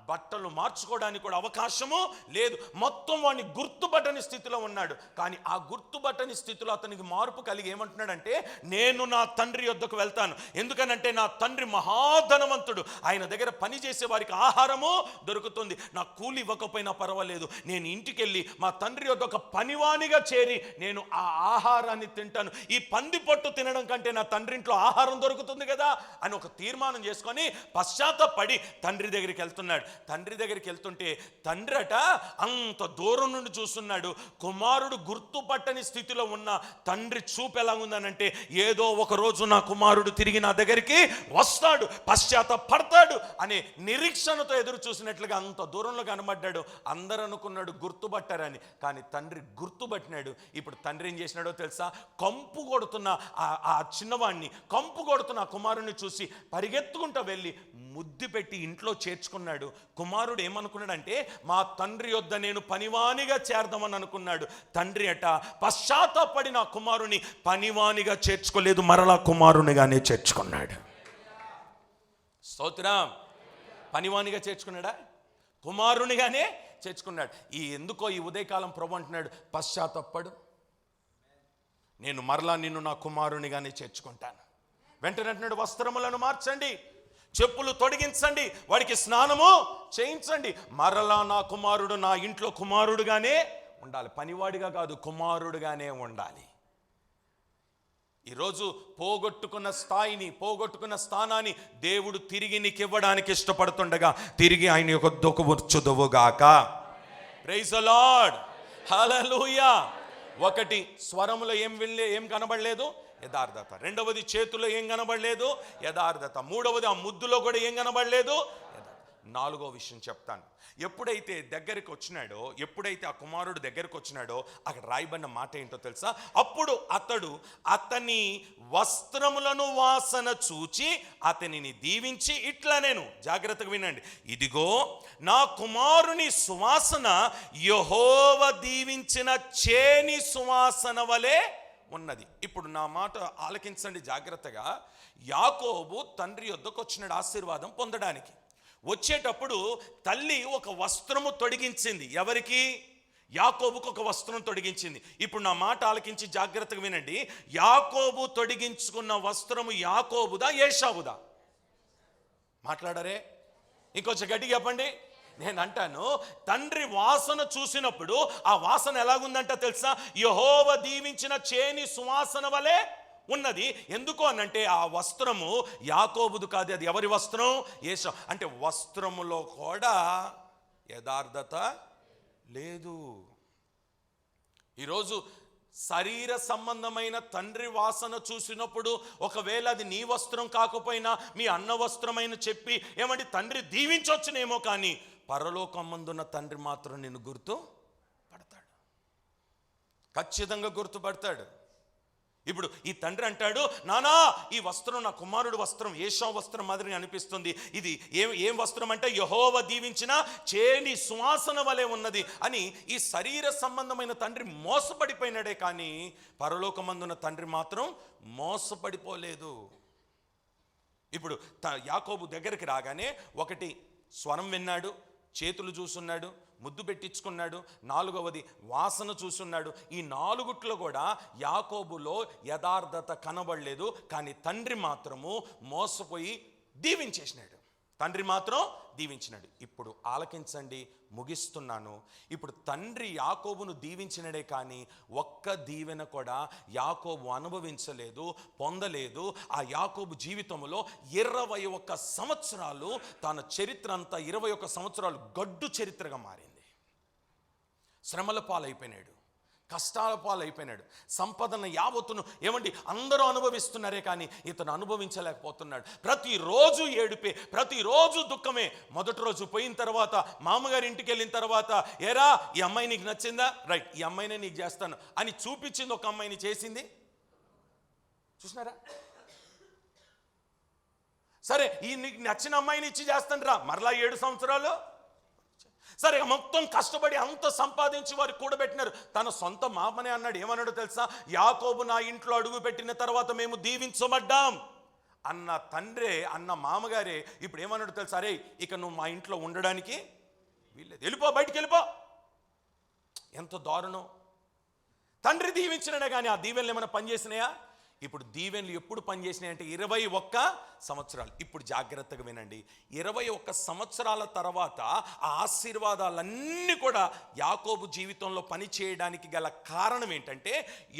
బట్టలు మార్చుకోవడానికి కూడా అవకాశము లేదు. మొత్తం వాడిని గుర్తుపట్టని స్థితిలో ఉన్నాడు. కానీ ఆ గుర్తుపట్టని స్థితిలో అతనికి మార్పు కలిగి ఏమంటున్నాడంటే, నేను నా తండ్రి యొద్దకు వెళ్తాను. ఎందుకనంటే నా తండ్రి మహాధనవంతుడు, ఆయన దగ్గర పని చేసే వారికి ఆహారము దొరుకుతుంది. నా కూలి ఇవ్వకపోయినా పర్వాలేదు, నేను ఇంటికి వెళ్ళి మా తండ్రి యొద్ద ఒక పనివానిగా చేరి నేను ఆ ఆహారాన్ని తింటాను. ఈ పంది పొట్టు తినడం కంటే నా తండ్రి ఇంట్లో ఆహారం దొరుకుతుంది కదా అని ఒక తీర్మానం చేసుకొని పశ్చాత్తపడి తండ్రి దగ్గరికి వెళ్తున్నాడు. తండ్రి దగ్గరికి వెళ్తుంటే తండ్రి అట అంత దూరం నుండి చూస్తున్నాడు. కుమారుడు గుర్తుపట్టని స్థితిలో ఉన్న తండ్రి చూపు ఎలా ఉందనంటే, ఏదో ఒక రోజు నా కుమారుడు తిరిగి నా దగ్గరికి వస్తాడు, పశ్చాత్తపడతాడు అనే నిరీక్షణతో ఎదురు చూసినట్లుగా అంత దూరంలో కనబడ్డాడు. అందరూ అనుకున్నాడు గుర్తుపట్టారని, కానీ తండ్రి గుర్తుపట్టినాడు. ఇప్పుడు తండ్రి ఏం చేసినాడో తెలుసా? కంపు కొడుతున్న ఆ చిన్నవాడిని, కంపు కొడుతున్న ఆ కుమారుడిని చూసి పరిగెత్తుకుంటూ వెళ్ళి ముద్దు పెట్టి ఇంట్లో చేర్చుకున్నాడు. కుమారుడు ఏమనుకున్నాడంటే, మా తండ్రి యొద్ద నేను పనివానిగా చేరదామని అనుకున్నాడు. తండ్రి అట పశ్చాత్తాపడిన కుమారుని పనివానిగా చేర్చుకోలేదు, మరలా కుమారునిగానే చేర్చుకున్నాడు. స్తోత్రం. పనివానిగా చేర్చుకున్నాడా? కుమారునిగానే చేర్చుకున్నాడు. ఎందుకో ఈ ఉదయకాలం ప్రభు అంటున్నాడు, పశ్చాత్తాపడు, నేను మరలా నిన్ను నా కుమారునిగానే చేర్చుకుంటాను. వెంటనే అంటున్నాడు, వస్త్రములను మార్చండి, చెప్పులు తొడిగించండి, వాడికి స్నానము చేయించండి, మరలా నా కుమారుడు నా ఇంట్లో కుమారుడుగానే ఉండాలి. పనివాడిగా కాదు, కుమారుడుగానే ఉండాలి. ఈరోజు పోగొట్టుకున్న స్థాయిని, పోగొట్టుకున్న స్థానాన్ని దేవుడు తిరిగి నీకు ఇవ్వడానికి ఇష్టపడుతుండగా తిరిగి ఆయన యొక్క దొక్కువచ్చుదువుగాక. ప్రైజ్ ది లార్డ్, హల్లెలూయా. ఒకటి, స్వరములో ఏం కనబడలేదు? యథార్థత. రెండవది, చేతుల్లో ఏం కనబడలేదు? యథార్థత. మూడవది, ఆ ముద్దులో కూడా ఏం కనబడలేదు? నాలుగో విషయం చెప్తాను. ఎప్పుడైతే దగ్గరికి వచ్చినాడో, ఎప్పుడైతే ఆ కుమారుడు దగ్గరికి వచ్చినాడో అక్కడ రాయబడిన మాట ఏంటో తెలుసా? అప్పుడు అతని వస్త్రములను వాసన చూచి అతనిని దీవించి ఇట్లా, నేను జాగ్రత్తగా వినండి, ఇదిగో నా కుమారుని సువాసన యెహోవా దీవించిన చేని సువాసన వలె ఉన్నది. ఇప్పుడు నా మాట ఆలకించండి జాగ్రత్తగా. యాకోబు తండ్రి యొద్దకు వచ్చినాడు ఆశీర్వాదం పొందడానికి. వచ్చేటప్పుడు తల్లి ఒక వస్త్రము తొడిగించింది. ఎవరికి? యాకోబుకు ఒక వస్త్రం తొడిగించింది. ఇప్పుడు నా మాట ఆలకించి జాగ్రత్తగా వినండి. యాకోబు తొడిగించుకున్న వస్త్రము యాకోబుదా ఏశావుదా? మాట్లాడరే, ఇంకొంచెం గట్టిగా చెప్పండి. నేను అంటాను, తండ్రి వాసన చూసినప్పుడు ఆ వాసన ఎలాగుందంట తెలుసా? యెహోవా దీవించిన చేని సువాసన వలె ఉన్నది. ఎందుకు అనంటే ఆ వస్త్రము యాకోబుదు కాదు, అది ఎవరి వస్త్రం? ఏశావు. అంటే వస్త్రములో కూడా యథార్థత లేదు. ఈరోజు శరీర సంబంధమైన తండ్రి వాసన చూసినప్పుడు ఒకవేళ అది నీ వస్త్రం కాకపోయినా మీ అన్న వస్త్రమైన చెప్పి ఏమంటే తండ్రి దీవించవచ్చునేమో, కానీ పరలోకమందున్న తండ్రి మాత్రం నిన్ను గుర్తుపడతాడు, ఖచ్చితంగా గుర్తుపడతాడు. ఇప్పుడు ఈ తండ్రి అంటాడు, నానా ఈ వస్త్రం నా కుమారుడు వస్త్రం, ఏశావు వస్త్రం మాదిరి అనిపిస్తుంది. ఇది ఏం వస్త్రం అంటే యెహోవా దీవించిన చేని సువాసన వలె ఉన్నది అని ఈ శరీర సంబంధమైన తండ్రి మోసపడిపోయినాడే, కానీ పరలోకమందున్న తండ్రి మాత్రం మోసపడిపోలేదు. ఇప్పుడు యాకోబు దగ్గరికి రాగానే ఒకటి స్వరం విన్నాడు, చేతులు చూసున్నాడు, ముద్దు పెట్టించుకున్నాడు, నాలుగవది వాసన చూసున్నాడు. ఈ నాలుగుట్లో కూడా యాకోబులో యథార్థత కనబడలేదు, కానీ తండ్రి మాత్రము మోసపోయి దీవించేసినాడు. తండ్రి మాత్రం దీవించినాడు. ఇప్పుడు ఆలకించండి, ముగిస్తున్నాను. ఇప్పుడు తండ్రి యాకోబును దీవించినడే, కానీ ఒక్క దీవెన కూడా యాకోబు అనుభవించలేదు, పొందలేదు. ఆ యాకోబు జీవితంలో 21 సంవత్సరాలు, తన చరిత్ర అంతా 21 సంవత్సరాలు గడ్డు చరిత్రగా మారింది. శ్రమల పాలైపోయినాడు, కష్టాల పాలైపోయినాడు. సంపదన యావత్తును ఏమండి అందరూ అనుభవిస్తున్నారే, కానీ ఇతను అనుభవించలేకపోతున్నాడు. ప్రతిరోజు ఏడుపే, ప్రతిరోజు దుఃఖమే. మొదటి రోజు పోయిన తర్వాత మామగారి ఇంటికి వెళ్ళిన తర్వాత, ఏరా ఈ అమ్మాయి నీకు నచ్చిందా? రైట్, ఈ అమ్మాయినే నీకు చేస్తాను అని చూపించింది ఒక అమ్మాయిని, చేసింది చూసినారా? సరే, ఈ నీకు నచ్చిన అమ్మాయిని ఇచ్చి చేస్తాను రా, మరలా 7 సంవత్సరాలు. సరే, మొత్తం కష్టపడి అంత సంపాదించి వారు కూడబెట్టినారు. తన సొంత మామనే అన్నాడు. ఏమన్నాడు తెలుసా? యాకోబు నా ఇంట్లో అడుగు పెట్టిన తర్వాత మేము దీవించబడ్డాం అన్న తండ్రే, అన్న మామగారే ఇప్పుడు ఏమన్నాడు తెలుసా? అరే, ఇక నువ్వు మా ఇంట్లో ఉండడానికి వీల్లేదు, వెళ్ళిపో, బయటికి వెళ్ళిపో. ఎంత దారుణం! తండ్రి దీవించినాడే, కానీ ఆ దీవెనలు ఏమైనా పనిచేసినాయా? ఇప్పుడు దీవెనలు ఎప్పుడు పనిచేసినాయంటే 21 సంవత్సరాలు. ఇప్పుడు జాగ్రత్తగా వినండి. 21 సంవత్సరాల తర్వాత ఆ ఆశీర్వాదాలన్నీ కూడా యాకోబు జీవితంలో పని చేయడానికి గల కారణం ఏంటంటే,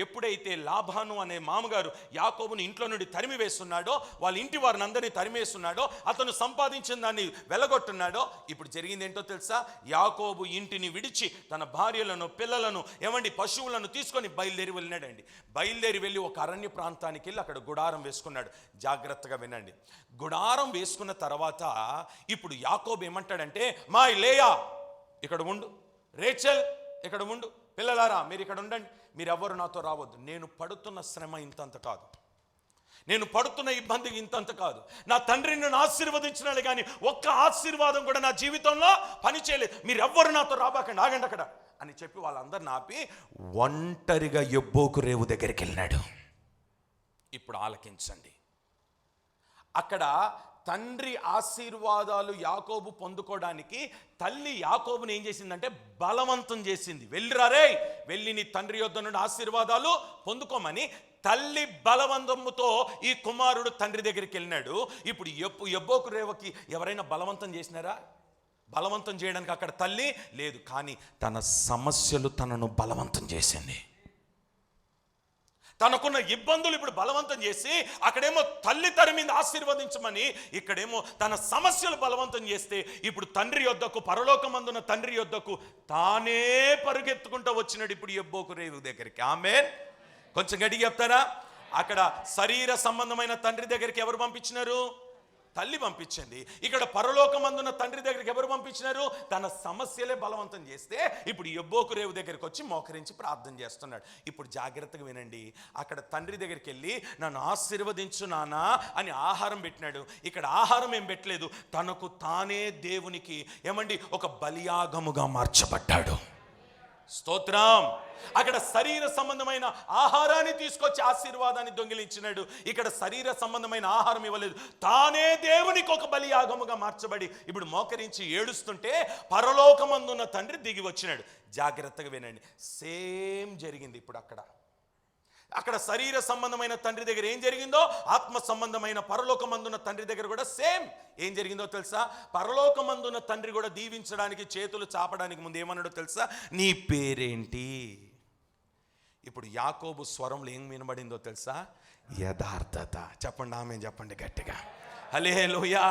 ఎప్పుడైతే లాబాను అనే మామగారు యాకోబుని ఇంట్లో నుండి తరిమి వేస్తున్నాడో, వాళ్ళ ఇంటి వారిని అందరినీ తరిమేస్తున్నాడో, అతను సంపాదించిన దాన్ని వెలగొట్టున్నాడో, ఇప్పుడు జరిగింది ఏంటో తెలుసా? యాకోబు ఇంటిని విడిచి తన భార్యలను, పిల్లలను, ఏమండి పశువులను తీసుకొని బయలుదేరి వెళ్ళినాడండి. బయలుదేరి వెళ్ళి ఒక అరణ్య ప్రాంతానికి వెళ్ళి అక్కడ గుడారం వేసుకున్నాడు. జాగ్రత్తగా వినండి. గుడారం వేసుకున్న తర్వాత ఇప్పుడు యాకోబు ఏమంటాడంటే, మా లేయా ఇక్కడ ఉండు, రేచల్ ఇక్కడ ఉండు, పిల్లలారా మీరు ఇక్కడ ఉండండి, మీరెవ్వరు నాతో రావద్దు. నేను పడుతున్న శ్రమ ఇంతంత కాదు, నేను పడుతున్న ఇబ్బంది ఇంతంత కాదు. నా తండ్రిని నన్ను ఆశీర్వదించినాడు, కానీ ఒక్క ఆశీర్వాదం కూడా నా జీవితంలో పని చేయలేదు. మీరెవ్వరు నాతో రాబాకండి, ఆగండి అక్కడ అని చెప్పి వాళ్ళందరిని ఆపి ఒంటరిగా యబ్బోకు రేవు దగ్గరికి వెళ్ళినాడు. ఇప్పుడు ఆలకించండి. అక్కడ తండ్రి ఆశీర్వాదాలు యాకోబు పొందుకోవడానికి తల్లి యాకోబుని ఏం చేసిందంటే బలవంతం చేసింది. వెళ్ళిరారే, వెళ్ళి నీ తండ్రి యొద్ద నుండి ఆశీర్వాదాలు పొందుకోమని తల్లి బలవంతముతో ఈ కుమారుడు తండ్రి దగ్గరికి వెళ్ళినాడు. ఇప్పుడు యబ్బోకు రేవకి ఎవరైనా బలవంతం చేసినారా? బలవంతం చేయడానికి అక్కడ తల్లి లేదు, కానీ తన సమస్యలు తనను బలవంతం చేసింది. తనకున్న ఇబ్బందులు ఇప్పుడు బలవంతం చేసి, అక్కడేమో తల్లి తరిమింది ఆశీర్వదించమని, ఇక్కడేమో తన సమస్యలు బలవంతం చేస్తే ఇప్పుడు తండ్రి యొద్దకు, పరలోకమందున్న తండ్రి యొద్దకు తానే పరుగెత్తుకుంటూ వచ్చినాడు ఇప్పుడు యబ్బోకు రేవు దగ్గరికి. ఆమేన్. కొంచెం గట్టిగా చెప్తారా? అక్కడ శరీర సంబంధమైన తండ్రి దగ్గరికి ఎవరు పంపించినారు? తల్లి పంపించింది. ఇక్కడ పరలోకమందున్న తండ్రి దగ్గరికి ఎవరు పంపించినారు? తన సమస్యలే బలవంతం చేస్తే ఇప్పుడు యబ్బోకు రేవు దగ్గరికి వచ్చి మోకరించి ప్రార్థన చేస్తున్నాడు. ఇప్పుడు జాగ్రత్తగా వినండి. అక్కడ తండ్రి దగ్గరికి వెళ్ళి నన్ను ఆశీర్వదించు నానా అని ఆహారం పెట్టినాడు. ఇక్కడ ఆహారం ఏం పెట్టలేదు, తనకు తానే దేవునికి ఏమండి ఒక బలియాగముగా మార్చబడ్డాడు. స్తోత్రం. అక్కడ శరీర సంబంధమైన ఆహారాన్ని తీసుకొచ్చి ఆశీర్వాదాన్ని దొంగిలించినాడు. ఇక్కడ శరీర సంబంధమైన ఆహారం ఇవ్వలేదు, తానే దేవునికి ఒక బలియాగముగా మార్చబడి ఇప్పుడు మోకరించి ఏడుస్తుంటే పరలోకమందున్న తండ్రి దిగి వచ్చినాడు. జాగ్రత్తగా వినండి, సేమ్ జరిగింది ఇప్పుడు అక్కడ శరీర సంబంధమైన తండ్రి దగ్గర ఏం జరిగిందో ఆత్మ సంబంధమైన పరలోకమందున్న తండ్రి దగ్గర కూడా సేమ్ ఏం జరిగిందో తెలుసా? పరలోకమందున్న తండ్రి కూడా దీవించడానికి చేతులు చాపడానికి ముందు ఏమన్నాడో తెలుసా? నీ పేరేంటి? ఇప్పుడు యాకోబు స్వరంలో ఏం వినబడిందో తెలుసా? యథార్థత. చెప్పండి ఆమె, చెప్పండి గట్టిగా హల్లెలూయా.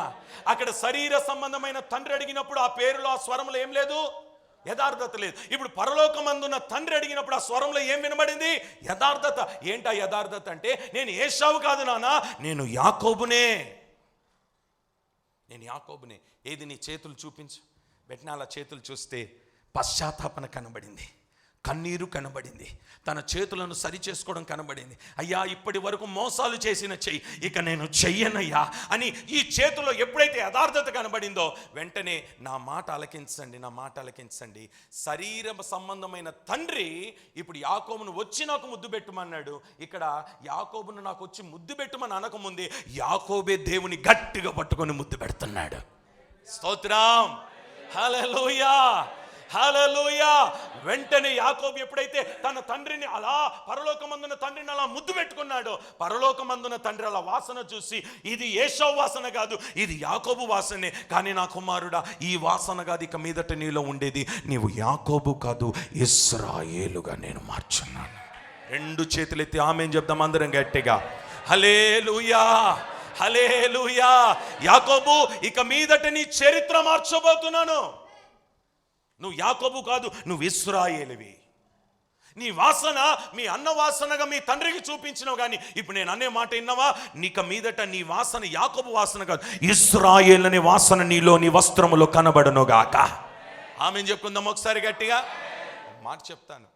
అక్కడ శరీర సంబంధమైన తండ్రి అడిగినప్పుడు ఆ పేరులో ఆ స్వరంలో ఏం లేదు? యథార్థత లేదు. ఇప్పుడు పరలోకమందున్న తండ్రి అడిగినప్పుడు ఆ స్వరంలో ఏం వినబడింది? యథార్థత. ఏంటా యథార్థత అంటే, నేను ఏశావు కాదు నాన్న, నేను యాకోబునే. ఏది నీ చేతులు చూపించు. బెట్నాల చేతులు చూస్తే పశ్చాత్తాపన కనబడింది, కన్నీరు కనబడింది, తన చేతులను సరి చేసుకోవడం కనబడింది. అయ్యా, ఇప్పటి వరకు మోసాలు చేసిన చెయ్యి, ఇక నేను చెయ్యనయ్యా అని ఈ చేతుల్లో ఎప్పుడైతే యథార్థత కనబడిందో వెంటనే నా మాట అలకించండి. శరీర సంబంధమైన తండ్రి ఇప్పుడు యాకోబును వచ్చి నాకు ముద్దు పెట్టమన్నాడు. ఇక్కడ యాకోబును నాకు వచ్చి ముద్దు పెట్టమని అనకముందే యాకోబే దేవుని గట్టిగా పట్టుకొని ముద్దు పెడుతున్నాడు. స్తోత్రం, హల్లెలూయా, హల్లెలూయా. వెంటనే యాకోబు ఎప్పుడైతే తన తండ్రిని అలా పరలోకమందున తండ్రిని అలా ముద్దు పెట్టుకున్నాడో, పరలోకమందున తండ్రి అలా వాసన చూసి, ఇది ఏశావు వాసన కాదు, ఇది యాకోబు వాసనే. కానీ నా కుమారుడా, ఈ వాసన కాదు ఇక మీదట నీలో ఉండేది, నీవు యాకోబు కాదు ఇశ్రాయేలుగా నేను మార్చున్నాను. రెండు చేతులెత్తి ఆమేన్ చెప్దాం అందరం గట్టిగా. హల్లెలూయా, హల్లెలూయా. యాకోబు, ఇక మీదట నీ చరిత్ర మార్చబోతున్నాను. నువ్వు యాకోబు కాదు, నువ్వు ఇశ్రాయేలువి. నీ వాసన మీ అన్న వాసనగా మీ తండ్రికి చూపించినావు, కానీ ఇప్పుడు నేను అనే మాట విన్నావా? నీక మీదట నీ వాసన యాకోబు వాసన కాదు, ఇశ్రాయేలు అనే వాసన నీలో, నీ వస్త్రములో కనబడనుగాక. ఆమేన్ చెప్పుకుందాం ఒకసారి గట్టిగా. మాట చెప్తాను,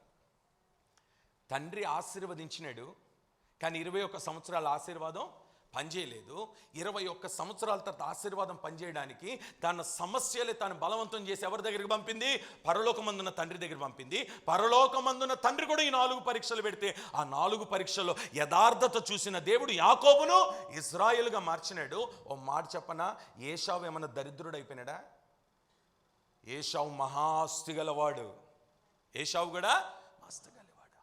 తండ్రి ఆశీర్వదించినాడు, కానీ 21 సంవత్సరాల ఆశీర్వాదం పనిచేయలేదు. 21 సంవత్సరాల తర్వాత ఆశీర్వాదం పనిచేయడానికి తన సమస్యలే తాను బలవంతం చేసి ఎవరి దగ్గరికి పంపింది? పరలోకమందున్న తండ్రి దగ్గర పంపింది. పరలోకమందున్న తండ్రి కూడా ఈ 4 పరీక్షలు పెడితే ఆ 4 పరీక్షల్లో యథార్థత చూసిన దేవుడు యాకోబును ఇశ్రాయేలుగా మార్చినాడు. ఓ మాట చెప్పనా, ఏశావు ఏమన్నా దరిద్రుడు అయిపోయినాడా? ఏశావు మహాస్తి గలవాడు, ఏశావు కూడా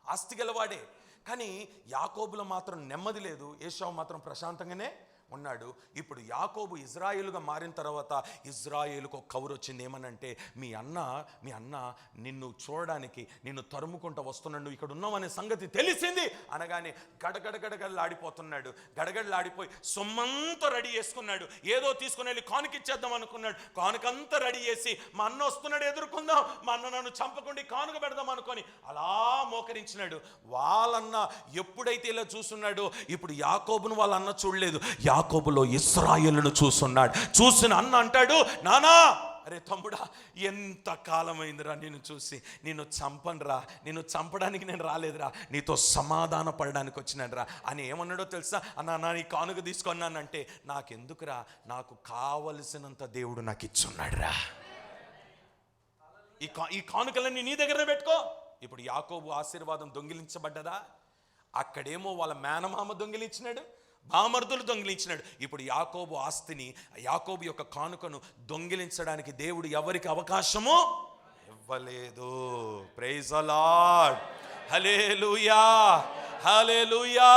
ఆస్తి గలవాడే. కానీ యాకోబులో మాత్రం నెమ్మది లేదు, ఏశావు మాత్రం ప్రశాంతంగానే ఉన్నాడు. ఇప్పుడు యాకోబు ఇజ్రాయేలుగా మారిన తర్వాత ఇజ్రాయేలుకు ఒక కబురు వచ్చింది. ఏమనంటే, మీ అన్న నిన్ను చూడడానికి నిన్ను తరుముకుంటూ వస్తున్నాడు, ఇక్కడ ఉన్నామనే సంగతి తెలిసింది అనగానే గడగడలాడిపోతున్నాడు. గడగడలాడిపోయి సొమ్మంతా రెడీ చేసుకున్నాడు. ఏదో తీసుకుని వెళ్ళి కానుకిచ్చేద్దాం అనుకున్నాడు. కానుకంతా రెడీ చేసి, మా అన్న వస్తున్నాడు ఎదుర్కొందాం, మా అన్న నన్ను చంపకుండా కానుక పెడదాం అనుకొని అలా మోకరించినాడు. వాళ్ళన్న ఎప్పుడైతే ఇలా చూస్తున్నాడో, ఇప్పుడు యాకోబును వాళ్ళ అన్న చూడలేదు, యాకోబులో ఇశ్రాయేలును చూస్తున్నాడు. చూసిన అన్న అంటాడు, నానా, అరే తమ్ముడా, ఎంత కాలమైందిరా నిన్ను చూసి, నిన్ను చంపనురా, నిన్ను చంపడానికి నేను రాలేదురా, నీతో సమాధాన పడడానికి వచ్చినాడురా అని ఏమన్నాడో తెలుసా? అన్న నీ కానుక తీసుకున్నానంటే, నాకెందుకురా, నాకు కావలసినంత దేవుడు నాకు ఇచ్చున్నాడు రా, ఈ కానుకలన్నీ నీ దగ్గరనే పెట్టుకో. ఇప్పుడు యాకోబు ఆశీర్వాదం దొంగిలించబడ్డదా? అక్కడేమో వాళ్ళ మేనమామ దొంగిలించినాడు, బామర్దులు దొంగిలించినాడు. ఇప్పుడు యాకోబు ఆస్తిని, యాకోబు యొక్క కానుకను దొంగిలించడానికి దేవుడు ఎవరికి అవకాశము ఇవ్వలేదు. ప్రైజ్ ది లార్డ్, హల్లెలూయా, హల్లెలూయా.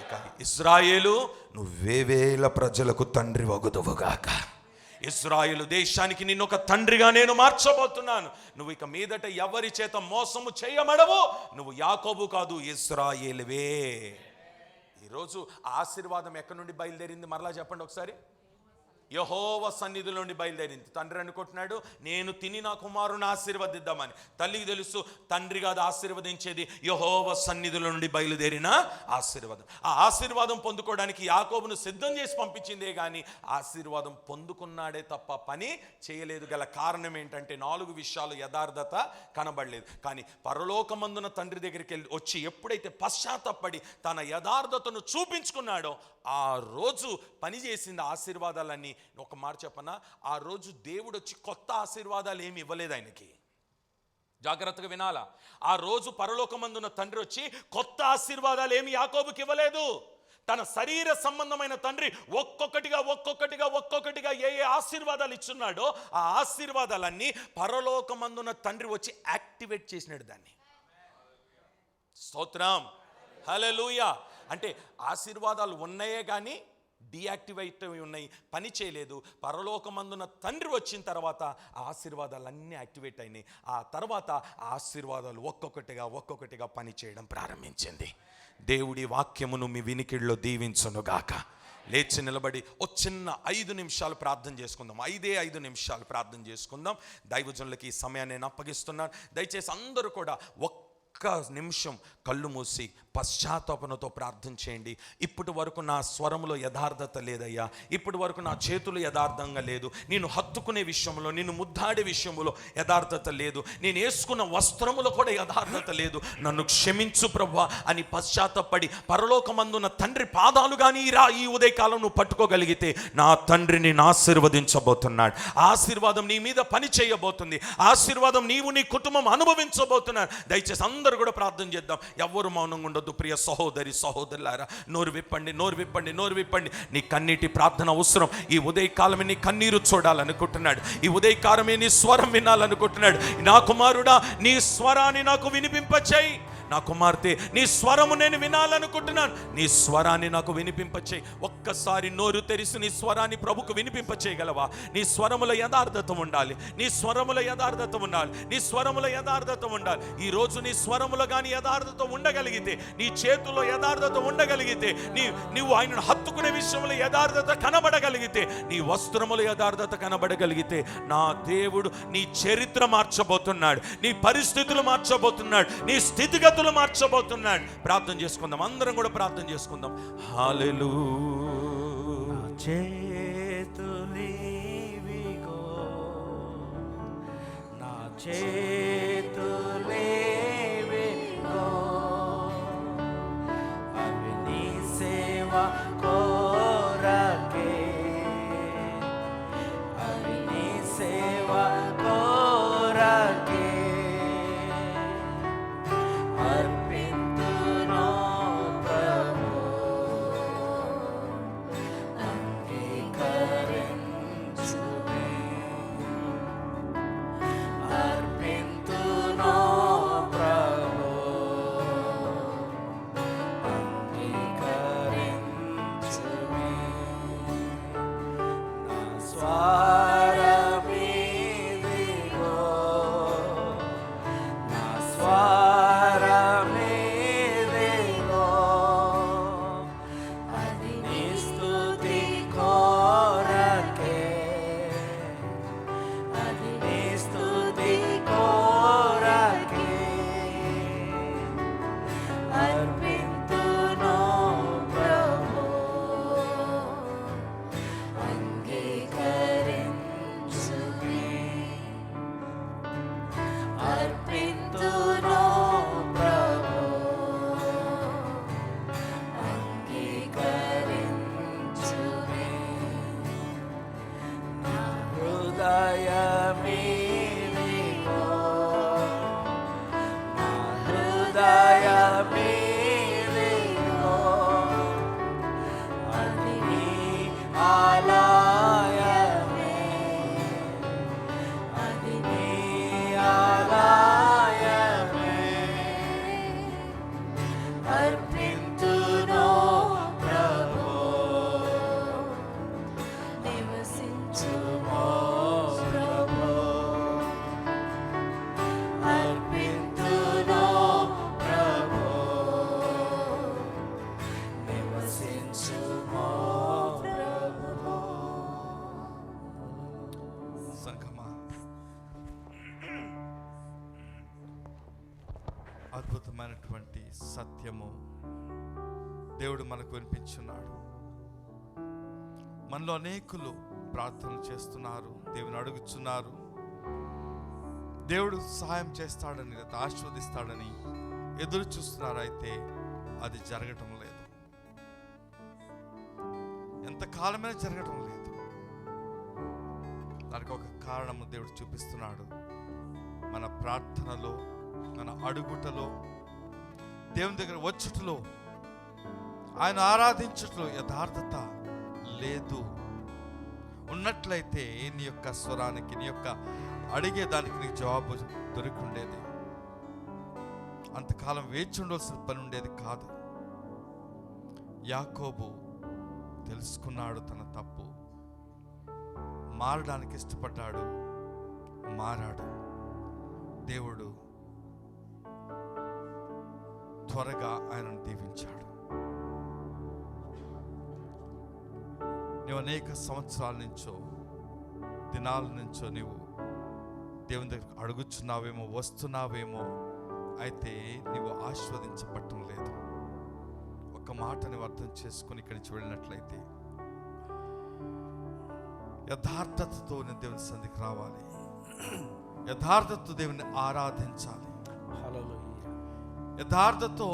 ఇక ఇశ్రాయేలు, నువ్వే వేల ప్రజలకు తండ్రి వగుదువుగాక. ఇశ్రాయేలు దేశానికి నిన్ను ఒక తండ్రిగా నేను మార్చబోతున్నాను. నువ్వు ఇక మీదట ఎవరి చేత మోసము చేయమడవు. నువ్వు యాకోబు కాదు, ఇశ్రాయేలువే. ఈరోజు ఆశీర్వాదం ఎక్కడి నుండి బయలుదేరింది? మరలా చెప్పండి ఒకసారి. యెహోవా సన్నిధిలో నుండి బయలుదేరింది. తండ్రి అనుకుంటున్నాడు, నేను తిని నా కుమారుని ఆశీర్వదిద్దామని. తల్లికి తెలుసు, తండ్రి కాదు ఆశీర్వదించేది, యెహోవా సన్నిధిలో నుండి బయలుదేరిన ఆశీర్వాదం. ఆ ఆశీర్వాదం పొందుకోవడానికి యాకోబును సిద్ధం చేసి పంపించిందే కానీ ఆశీర్వాదం పొందుకున్నాడే తప్ప పని చేయలేదు. గల కారణం ఏంటంటే 4 విషయాలు యథార్థత కనబడలేదు. కానీ పరలోకమందున తండ్రి దగ్గరికి వచ్చి ఎప్పుడైతే పశ్చాత్తాపడి తన యథార్థతను చూపించుకున్నాడో, ఆ రోజు పనిచేసింది ఆశీర్వాదాలన్నీ. ఒక మాట చెప్పనా, ఆ రోజు దేవుడు వచ్చి కొత్త ఆశీర్వాదాలు ఏమి ఇవ్వలేదు ఆయనకి. జాగ్రత్తగా వినాలా. ఆ రోజు పరలోకమందున్న తండ్రి వచ్చి కొత్త ఆశీర్వాదాలు ఏమి యాకోబుకి ఇవ్వలేదు. తన శరీర సంబంధమైన తండ్రి ఒక్కొక్కటిగా ఏ ఆశీర్వాదాలు ఇచ్చున్నాడో ఆ ఆశీర్వాదాలన్నీ పరలోకమందున్న తండ్రి వచ్చి యాక్టివేట్ చేసినాడు దాన్ని. స్తోత్రం, హల్లెలూయా. అంటే ఆశీర్వాదాలు ఉన్నాయే కానీ డీయాక్టివేట్ ఉన్నాయి, పని చేయలేదు. పరలోకమందున తండ్రి వచ్చిన తర్వాత ఆ ఆశీర్వాదాలన్నీ యాక్టివేట్ అయినాయి. ఆ తర్వాత ఆ ఆశీర్వాదాలు ఒక్కొక్కటిగా పని చేయడం ప్రారంభించింది. దేవుడి వాక్యమును మీ వినికిడిలో దీవించునుగాక. లేచి నిలబడి ఒక చిన్న 5 నిమిషాలు ప్రార్థన చేసుకుందాం. 5 నిమిషాలు ప్రార్థన చేసుకుందాం. దైవజనులకి ఈ సమయాన్ని నేను అప్పగిస్తున్నాను. దయచేసి అందరూ కూడా ఒక్క నిమిషం కళ్ళు మూసి పశ్చాత్తాపనతో ప్రార్థన చేయండి. ఇప్పటి వరకు నా స్వరములో యథార్థత లేదయ్యా, ఇప్పటి వరకు నా చేతులు యథార్థంగా లేదు, నేను హత్తుకునే విషయంలో, నేను ముద్దాడే విషయంలో యథార్థత లేదు, నేను వేసుకున్న వస్త్రములో కూడా యథార్థత లేదు, నన్ను క్షమించు ప్రభువా అని పశ్చాత్తాపడి పరలోకమందున్న తండ్రి పాదాలు కానీ ఈ ఉదయకాలం నువ్వు పట్టుకోగలిగితే నా తండ్రిని ఆశీర్వదించబోతున్నాడు. ఆశీర్వాదం నీ మీద పని చేయబోతుంది. ఆశీర్వాదం నీవు నీ కుటుంబం అనుభవించబోతున్నారు. దయచేసి అందరూ కూడా ప్రార్థన చేద్దాం. ఎవ్వరు మౌనంగా ఉండొద్దు. ప్రియ సహోదరి సహోదరులారా, నోరు విప్పండి. నీ కన్నీటి ప్రార్థన అవసరం. ఈ ఉదయకాలమే నీ కన్నీరు చూడాలనుకుంటున్నాడు. ఈ ఉదయకాలమే నీ స్వరం వినాలనుకుంటున్నాడు. నా కుమారుడా, నీ స్వరాన్ని నాకు వినిపింపచేయి. నా కుమార్తె, నీ స్వరము నేను వినాలనుకుంటున్నాను, నీ స్వరాన్ని నాకు వినిపింపచేయి. ఒక్కసారి నోరు తెరిసి నీ స్వరాన్ని ప్రభుకు వినిపింపచేయగలవా? నీ స్వరముల యథార్థత ఉండాలి. నీ స్వరముల యథార్థత ఉండాలి. ఈరోజు నీ స్వరములో కానీ యథార్థత ఉండగలిగితే, నీ చేతుల్లో యథార్థత ఉండగలిగితే, నీవు ఆయనను హత్తుకునే విషయంలో యథార్థత కనబడగలిగితే, నీ వస్త్రముల యథార్థత కనబడగలిగితే, నా దేవుడు నీ చరిత్ర మార్చబోతున్నాడు, నీ పరిస్థితులు మార్చబోతున్నాడు, నీ స్థితిగతులు మార్చబోతున్నాడు. ప్రార్థన చేసుకుందాం. అందరం కూడా ప్రార్థన చేసుకుందాం. హల్లెలూయా. చేతులివిగో, నా చేతులివిగో, అవి నీ సేవ కోరకే, అవి నీ సేవ కోరకే అర్పింతును ప్రభు, అంగీకరించుమే. అర్పింతును ప్రభు, అంగీకరించుమే. నా స్వరమిదిగో, నా స్వరమిదిగో, అది నీ స్తుతి కోరకే, అది నీ స్తుతి కోరకే అర్పింతును ప్రభు, అంగీకరించుమే. అర్పింతును ప్రభు, అంగీకరించుమే. నా హృదయమిదిగో, నా హృదయమిదిగో, అది నీ ఆలయమే, అది నీ ఆలయమే. అర్పింతును ప్రభు, నివసించుమో ప్రభు. అర్పింతును ప్రభు, నివసించుమో ప్రభు. సంఘమా, అద్భుతమైనటువంటి సత్యము దేవుడు మనకు వినిపించున్నాడు. మనలో అనేకులు ప్రార్థన చేస్తున్నారు, దేవుని అడుగుచున్నారు, దేవుడు సహాయం చేస్తాడని లేదా ఆశీర్వదిస్తాడని ఎదురు చూస్తున్నారు. అయితే అది జరగటం లేదు. ఎంతకాలమైనా జరగటం లేదు. దానికి ఒక కారణము దేవుడు చూపిస్తున్నాడు. మన ప్రార్థనలో, మన అడుగుటలో, దేవుని దగ్గర వచ్చుటలో, ఆయన ఆరాధించుటలో యథార్థత లేదు. ఉన్నట్లయితే నీ యొక్క స్వరానికి, నీ యొక్క అడిగేదానికి నీకు జవాబు దొరికి ఉండేది. అంతకాలం వేచి ఉండవలసిన పని ఉండేది కాదు. యాకోబు తెలుసుకున్నాడు తన తప్పు, మారడానికి ఇష్టపడ్డాడు, మారాడు. దేవుడు త్వరగా ఆయనను దీవించాడు. నీవు అనేక సంవత్సరాల నుంచో, దినాల నుంచో నీవు దేవుని దగ్గర అడుగుచున్నావేమో, వస్తున్నావేమో, అయితే నీవు ఆస్వాదించబట్టం లేదు. ఒక మాట నీవు అర్థం చేసుకుని ఇక్కడి నుంచి వెళ్ళినట్లయితే, యథార్థతతో నేను దేవుని సన్నిధికి రావాలి, యథార్థతతో దేవుని ఆరాధించాలి. యథార్థతో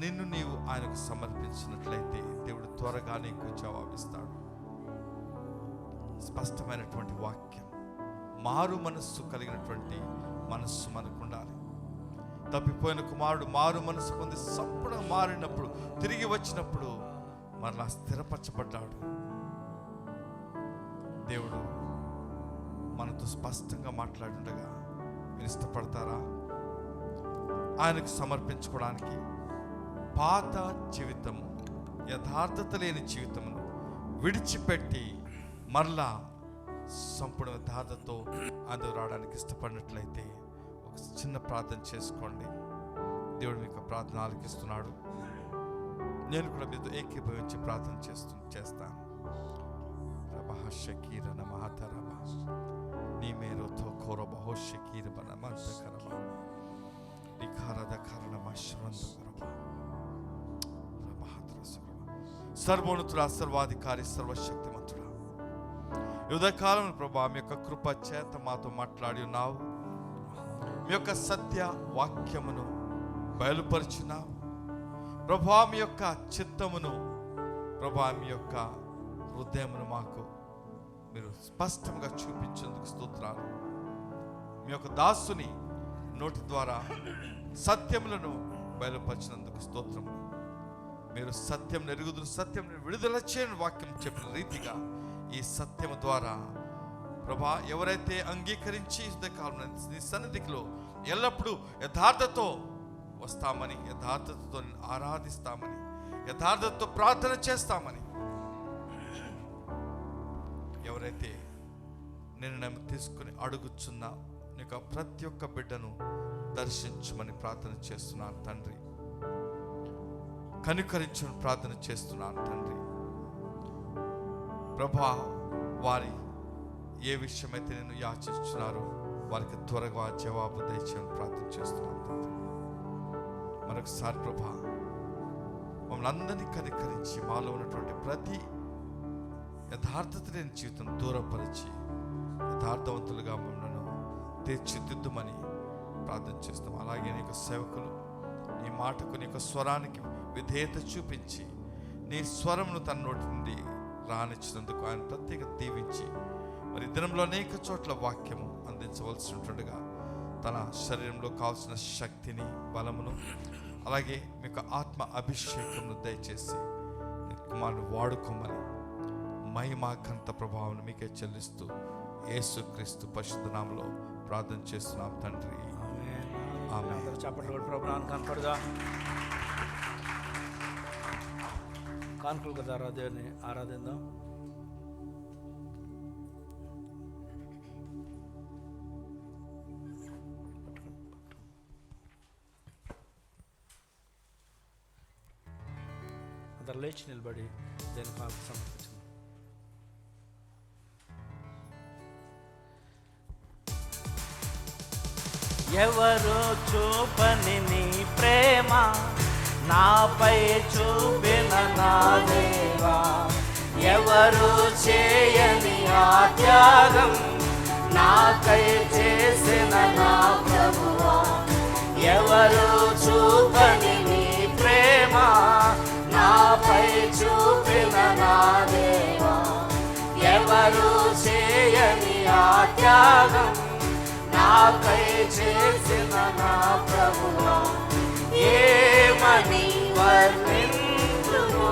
నిన్ను నీవు ఆయనకు సమర్పించినట్లయితే దేవుడు త్వరగా నీకు జవాబిస్తాడు. స్పష్టమైనటువంటి వాక్యం, మారు మనస్సు కలిగినటువంటి మనస్సు మనకు ఉండాలి. తప్పిపోయిన కుమారుడు మారు మనసు పొంది సంపూర్ణంగా మారినప్పుడు, తిరిగి వచ్చినప్పుడు మరలా స్థిరపరచబడ్డాడు. దేవుడు మనతో స్పష్టంగా మాట్లాడుండగా మీరు ఇష్టపడతారా ఆయనకు సమర్పించుకోవడానికి? పాత జీవితము, యథార్థత లేని జీవితమును విడిచిపెట్టి మరలా సంపూర్ణ యథార్థతో అందుకు రావడానికి ఇష్టపడినట్లయితే ఒక చిన్న ప్రార్థన చేసుకోండి. దేవుడు మీకు ప్రార్థన ఆలకిస్తున్నాడు. నేను కూడా మీతో ఏకీభవించి ప్రార్థన చేస్తాను. షకీరన మహతరమ నీ మేరుతో కోర బహోషకీరన మంతకరమ నిఖారద కరణమ శ్రందకరమ సర్వోన్నతుడా, సర్వాధికారి, సర్వశక్తిమంతుడా, యుద్ధకాలం ప్రభా మీ యొక్క కృప చేత మాతో మాట్లాడి ఉన్నావు. మీ యొక్క సత్య వాక్యమును బయలుపరిచినావు ప్రభా. మీ యొక్క చిత్తమును ప్రభా, మీ యొక్క హృదయమును మాకు మీరు స్పష్టంగా చూపించేందుకు స్తోత్రాలు. మీ యొక్క దాసుని నోటి ద్వారా సత్యములను బయలుపరిచినందుకు స్తోత్రము. మీరు సత్యం ఎరుగుదురు, సత్యం విడుదల చేయని వాక్యం చెప్పిన రీతిగా ఈ సత్యము ద్వారా ప్రభా ఎవరైతే అంగీకరించి నీ సన్నిధిలో ఎల్లప్పుడూ యథార్థతో వస్తామని, యథార్థతతో ఆరాధిస్తామని, యథార్థతతో ప్రార్థన చేస్తామని, ఎవరైతే నిర్ణయం తీసుకుని అడుగుచున్న నీకు ప్రతి ఒక్క బిడ్డను దర్శించమని ప్రార్థన చేస్తున్నాను తండ్రి. కనికరించమని ప్రార్థన చేస్తున్నాను తండ్రి. ప్రభా, వారి ఏ విషయమైతే నేను యాచిస్తున్నారో వారికి త్వరగా జవాబు దయచేయమని ప్రార్థన చేస్తున్నాను తండ్రి. మరొకసారి ప్రభా, మమ్మల్ని అందరినీ కనికరించి మాలో ఉన్నటువంటి ప్రతి యథార్థత లేని జీవితం దూరపరిచి యథార్థవంతులుగా మమ్మల్ని తీర్చిదిద్దుమని ప్రార్థన చేస్తాం. అలాగే నీకు సేవకులు నీ మాటకు, నీకు స్వరానికి విధేయత చూపించి నీ స్వరమును తన నోటి నుండి రానిచ్చినందుకు ఆయన ప్రత్యేక దీవించి, మరి దినంలో అనేక చోట్ల వాక్యము అందించవలసి ఉంటుండగా తన శరీరంలో కావాల్సిన శక్తిని, బలమును, అలాగే మీకు ఆత్మ అభిషేకమును దయచేసి కుమారుని వాడుకోమని మహిమాకంత ప్రభావం మీకే చెల్లిస్తూ యేసుక్రీస్తు పరిశుద్ధ నామములో ప్రార్థన చేస్తున్నాం తండ్రి. ఆమేన్. చప్పట్లు ప్రభునాన్ని కనపడదా కానుకలు కదా దేవుని ఆరాధిద్దాం. అందరు లేచి నిలబడి దేని కానుక సమర్పించింది. ఎవరు చూపని నీ ప్రేమ నాపై చూపిన నా దేవా, ఎవరు చేయని ఆ త్యాగం నాకై చేసిన నా ప్రభువా, ఎవరు చూపని నీ ప్రేమ నాపై చూపిన నా దేవా, ఎవరు చేయని ఆ త్యాగం నాకై చేసిన నా ప్రభువా ఏమని వర్ణింతును,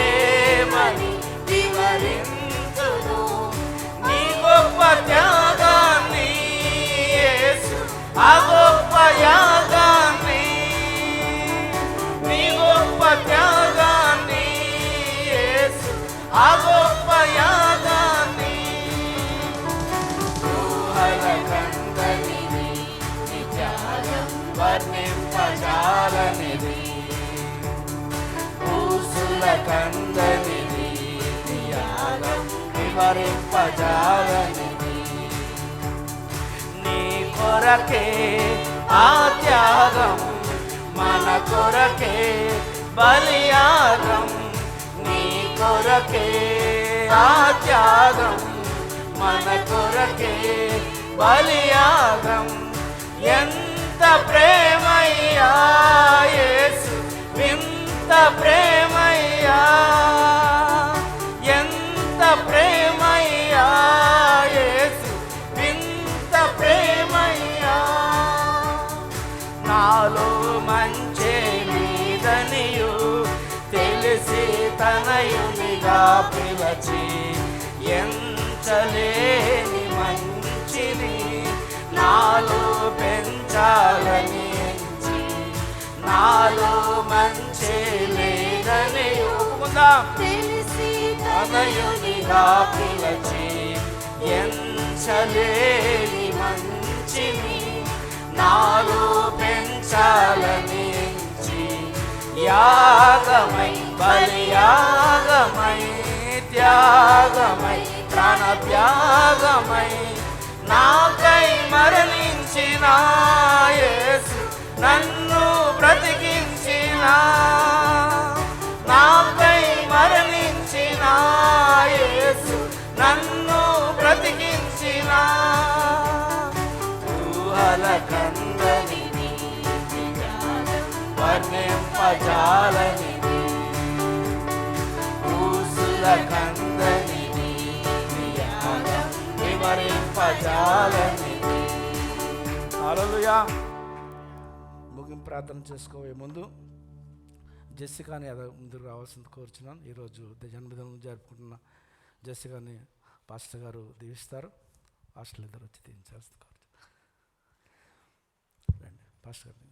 ఏమని వివరింతును నీ గొప్ప త్యాగాన్ని యేసు, ఆ గొప్ప యాగాన్ని, నీ గొప్ప త్యాగాన్ని యేసు, ఆ గొప్ప యాగాన్ని. ఊహల కందనిది నీ త్యాగం వర్ణింపజాలనిది, ఊసుల కందనిది నీ యాగం వివరింపజాలనిది. నీ కొరకే ఆ త్యాగం, మన కొరకే బలియాగం, నీ కొరకే ఆ త్యాగం, మన కొరకే బలియాగం. ఎంత ప్రేమయ్యా యేసు, వింత ప్రేమయ్యా, ఎంత ప్రేమయ్యా యేసు, వింత ప్రేమయ్యా. నాలో మంచే నీదనియు తెలిసి తనయునిగా పిలచి, ఎంచలేని మంచిని నాలో పెంచాలని ఎంచి, నాలో మంచి లేదని ఒప్పుకుందాం. తనయునిగా పిలచి, ఎంచలేని మంచిని నాలో పెంచాలని ఎంచి, యాగమై బలియాగమై త్యాగమై ప్రాణ త్యాగమై నాకై మరణించిన యేసు, నన్ను బ్రతికించిన, నాకై మరణించిన యేసు, నన్ను బ్రతికించిన. ఊహల కందనిది వర్ణింపజాలనిది, ఊసుల కందనిది వివరింపజాలనిది. హల్లెలూయా. ముగింపు ప్రార్థన చేసుకోవే ముందు జెస్సికాని ముందుకు రావాల్సింది కోరుచున్నాను. ఈరోజు జన్మదినం జరుపుకుంటున్న జెస్సికాని పాస్టర్ గారు దీవిస్తారు. పాస్టర్లు ఇద్దరు వచ్చి దీవించాల్సింది కోరుచున్నాను. రండి పాస్టర్ గారు.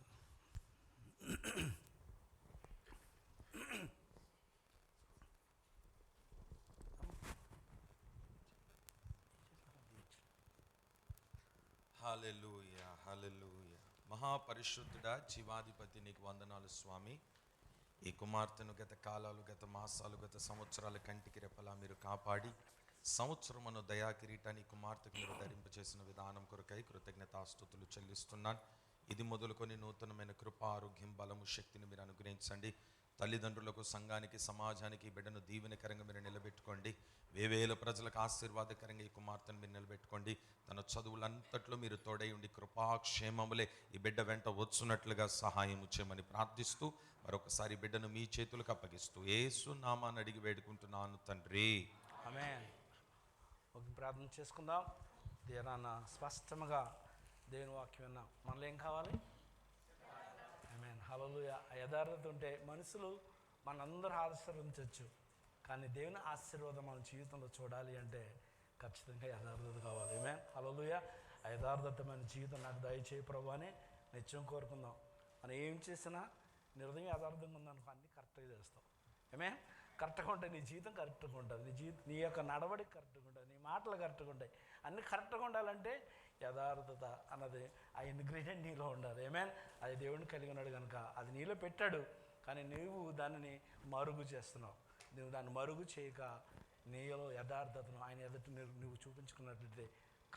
హల్లెలూయా, హల్లెలూయా. మహాపరిశుద్ధుడా, జీవాధిపతి, నీకు వందనాలు స్వామి. ఈ కుమార్తెను గత కాలాలు, గత మాసాలు, గత సంవత్సరాల కంటికి రెప్పలా మీరు కాపాడి సంవత్సరమును దయా కిరీటాన్ని కుమార్తెకు మీరు ధరింపచేసిన విధానం కొరకై కృతజ్ఞతాస్తుతులు చెల్లిస్తున్నాను. ఇది మొదలుకొని నూతనమైన కృప, ఆరోగ్యం, బలము, శక్తిని మీరు అనుగ్రహించండి. తల్లిదండ్రులకు, సంఘానికి, సమాజానికి బిడ్డను దీవెనకరంగా మీరు నిలబెట్టుకోండి. వేవేల ప్రజలకు ఆశీర్వాదకరంగా ఈ కుమార్తెను మీరు నిలబెట్టుకోండి. తన చదువులంతట్లో మీరు తోడై ఉండి కృపాక్షేమములే ఈ బిడ్డ వెంట వచ్చున్నట్లుగా సహాయం చేయమని ప్రార్థిస్తూ మరొకసారి బిడ్డను మీ చేతులకు అప్పగిస్తూ యేసు నామాన్ని అడిగి వేడుకుంటున్నాను తండ్రి, ఆమేన్. ఒక ప్రార్థన చేసుకుందాం. దేనాన్న స్పష్టంగా దేవుని వాక్యం విన్నాం. మనలో ఏం కావాలి? ఆమేన్, హల్లెలూయా. యథార్థత ఉంటే మనుషులు మనందరూ ఆశీర్వదించవచ్చు, కానీ దేవుని ఆశీర్వాదం మన జీవితంలో చూడాలి అంటే ఖచ్చితంగా యథార్థత కావాలి. ఆమేన్, హల్లెలూయా. ఆ యథార్థతమైన జీవితం నాకు దయచేయి ప్రభు అని నిత్యం కోరుకుందాం. మనం ఏం చేసినా నిర్ణయం యథార్థంగా ఉందనుకో అన్నీ కరెక్ట్గా చేస్తాం. ఆమేన్. కరెక్ట్గా ఉంటాయి, నీ జీవితం కరెక్ట్గా ఉంటుంది, నీ యొక్క నడవడిక కరెక్ట్గా ఉంటుంది, నీ మాటలు కరెక్ట్గా ఉంటాయి. అన్నీ కరెక్ట్గా ఉండాలంటే యథార్థత అన్నది ఆ ఇంగ్రీడియంట్ నీలో ఉండాలి. ఆమేన్. అది దేవుడిని కలిగి ఉన్నాడు కనుక అది నీలో పెట్టాడు, కానీ నువ్వు దానిని మరుగు చేస్తున్నావు. నువ్వు దాన్ని మరుగు చేయక నీలో యథార్థతను ఆయన ఎదుటి నువ్వు చూపించుకున్నట్లయితే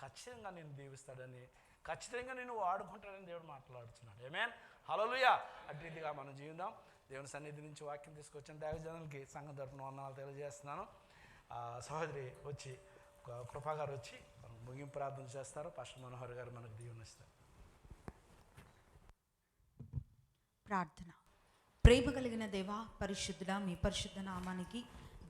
ఖచ్చితంగా నేను దీవిస్తాడని, ఖచ్చితంగా నేను వాడుకుంటాడని దేవుడు మాట్లాడుతున్నాడు. ఆమేన్, హల్లెలూయా. అటు రీతిగా మనం జీవిద్దాం. దేవుని సన్నిధి నుంచి వాక్యం తీసుకొచ్చిన దైవజనులకి సంఘం తరపున వందనాలు తెలియజేస్తున్నాను. సహోదరి వచ్చి కృపా గారు వచ్చి ముగింపు ప్రార్థన చేస్తారు. పాస్టర్ మనోహర్ గారు మనకు దీవెనిస్తారు. ప్రార్థన. ప్రేమ కలిగిన దేవా, పరిశుద్ధుడా, మీ పరిశుద్ధ నామానికి,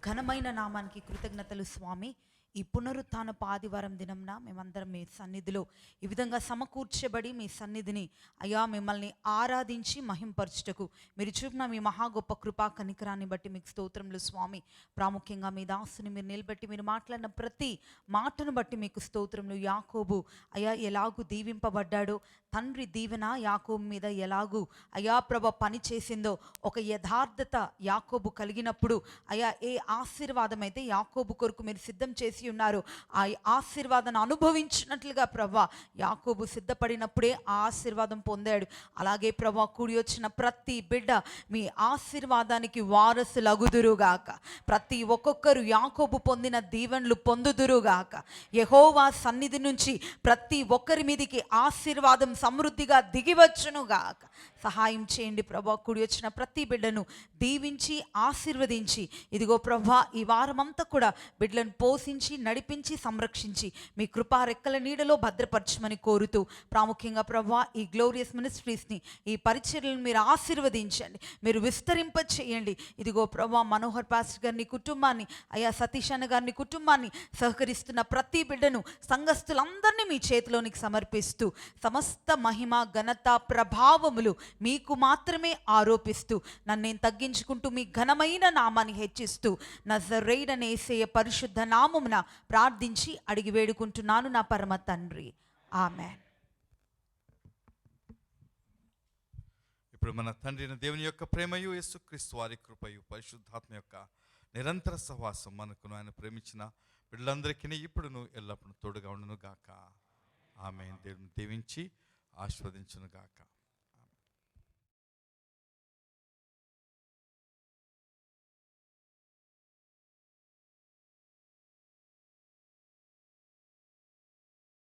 ఘనమైన నామానికి కృతజ్ఞతలు స్వామి. ఈ పునరుత్థానపు ఆదివారం దినంన మేమందరం మీ సన్నిధిలో ఈ విధంగా సమకూర్చబడి మీ సన్నిధిని అయ్యా మిమ్మల్ని ఆరాధించి మహింపరచుటకు మీరు చూపిన మీ మహా గొప్ప కృపా కనికరాన్ని బట్టి మీకు స్తోత్రములు స్వామి. ప్రాముఖ్యంగా మీ దాసుని మీరు నిలబెట్టి మీరు మాట్లాడిన ప్రతి మాటను బట్టి మీకు స్తోత్రములు. యాకోబు అయ్యా ఎలాగూ దీవింపబడ్డాడో, తండ్రి దీవెన యాకోబు మీద ఎలాగూ అయ్యా ప్రభ పని చేసిందో, ఒక యథార్థత యాకోబు కలిగినప్పుడు అయ్యా ఏ ఆశీర్వాదం అయితే యాకోబు కొరకు మీరు సిద్ధం చేసి ఉన్నారు, ఆ ఆశీర్వాదాన్ని అనుభవించినట్లుగా ప్రభా యాకోబు సిద్ధపడినప్పుడే ఆ ఆశీర్వాదం పొందాడు. అలాగే ప్రభా కూడి వచ్చిన ప్రతి బిడ్డ మీ ఆశీర్వాదానికి వారసులగుదురుగాక. ప్రతి ఒక్కొక్కరు యాకోబు పొందిన దీవెనలు పొందుదురుగాక. యెహోవా సన్నిధి నుంచి ప్రతి ఒక్కరి మీదికి ఆశీర్వాదం సమృద్ధిగా దిగివచ్చునుగాక. సహాయం చేయండి ప్రభా. కూడి వచ్చిన ప్రతి బిడ్డను దీవించి ఆశీర్వదించి ఇదిగో ప్రభా ఈ వారమంతా కూడా బిడ్డలను పోషించి నడిపించి సంరక్షించి మీ కృపా రెక్కల నీడలో భద్రపరచమని కోరుతూ, ప్రాముఖ్యంగా ప్రభా ఈ గ్లోరియస్ మినిస్ట్రీస్ని ఈ పరిచర్యలను మీరు ఆశీర్వదించండి, మీరు విస్తరింప చేయండి. ఇదిగో ప్రభా మనోహర్ పాస్టర్ గారిని కుటుంబాన్ని, అయ్యా సతీష్ అన్న గారిని కుటుంబాన్ని, సహకరిస్తున్న ప్రతి బిడ్డను సంఘస్థులందరినీ మీ చేతిలోనికి సమర్పిస్తూ సమస్త మహిమ ఘనత ప్రభావములు మీకు మాత్రమే ఆరోపిస్తూ నన్ను నేను తగ్గించుకుంటూ మీ ఘనమైన నామాన్ని హెచ్చిస్తూ నజరేయుడైన యేసయ్య పరిశుద్ధ నామమున ప్రార్థించి అడిగి వేడుకుంటున్నాను నా పరమ తండ్రి. ఆమేన్. ఇప్పుడు మన తండ్రి అయిన దేవుని యొక్క ప్రేమయు, యేసుక్రీస్తు వారి కృపయు, పరిశుద్ధాత్మ యొక్క నిరంతర సహవాసం మనకును ఆయన ప్రేమించిన బిడ్డలందరికీ ఇప్పుడును ఎల్లప్పుడూ తోడుగా ఉండును గాక. ఆమేన్. దేవుని దీవించి ఆశీర్వదించును గాక.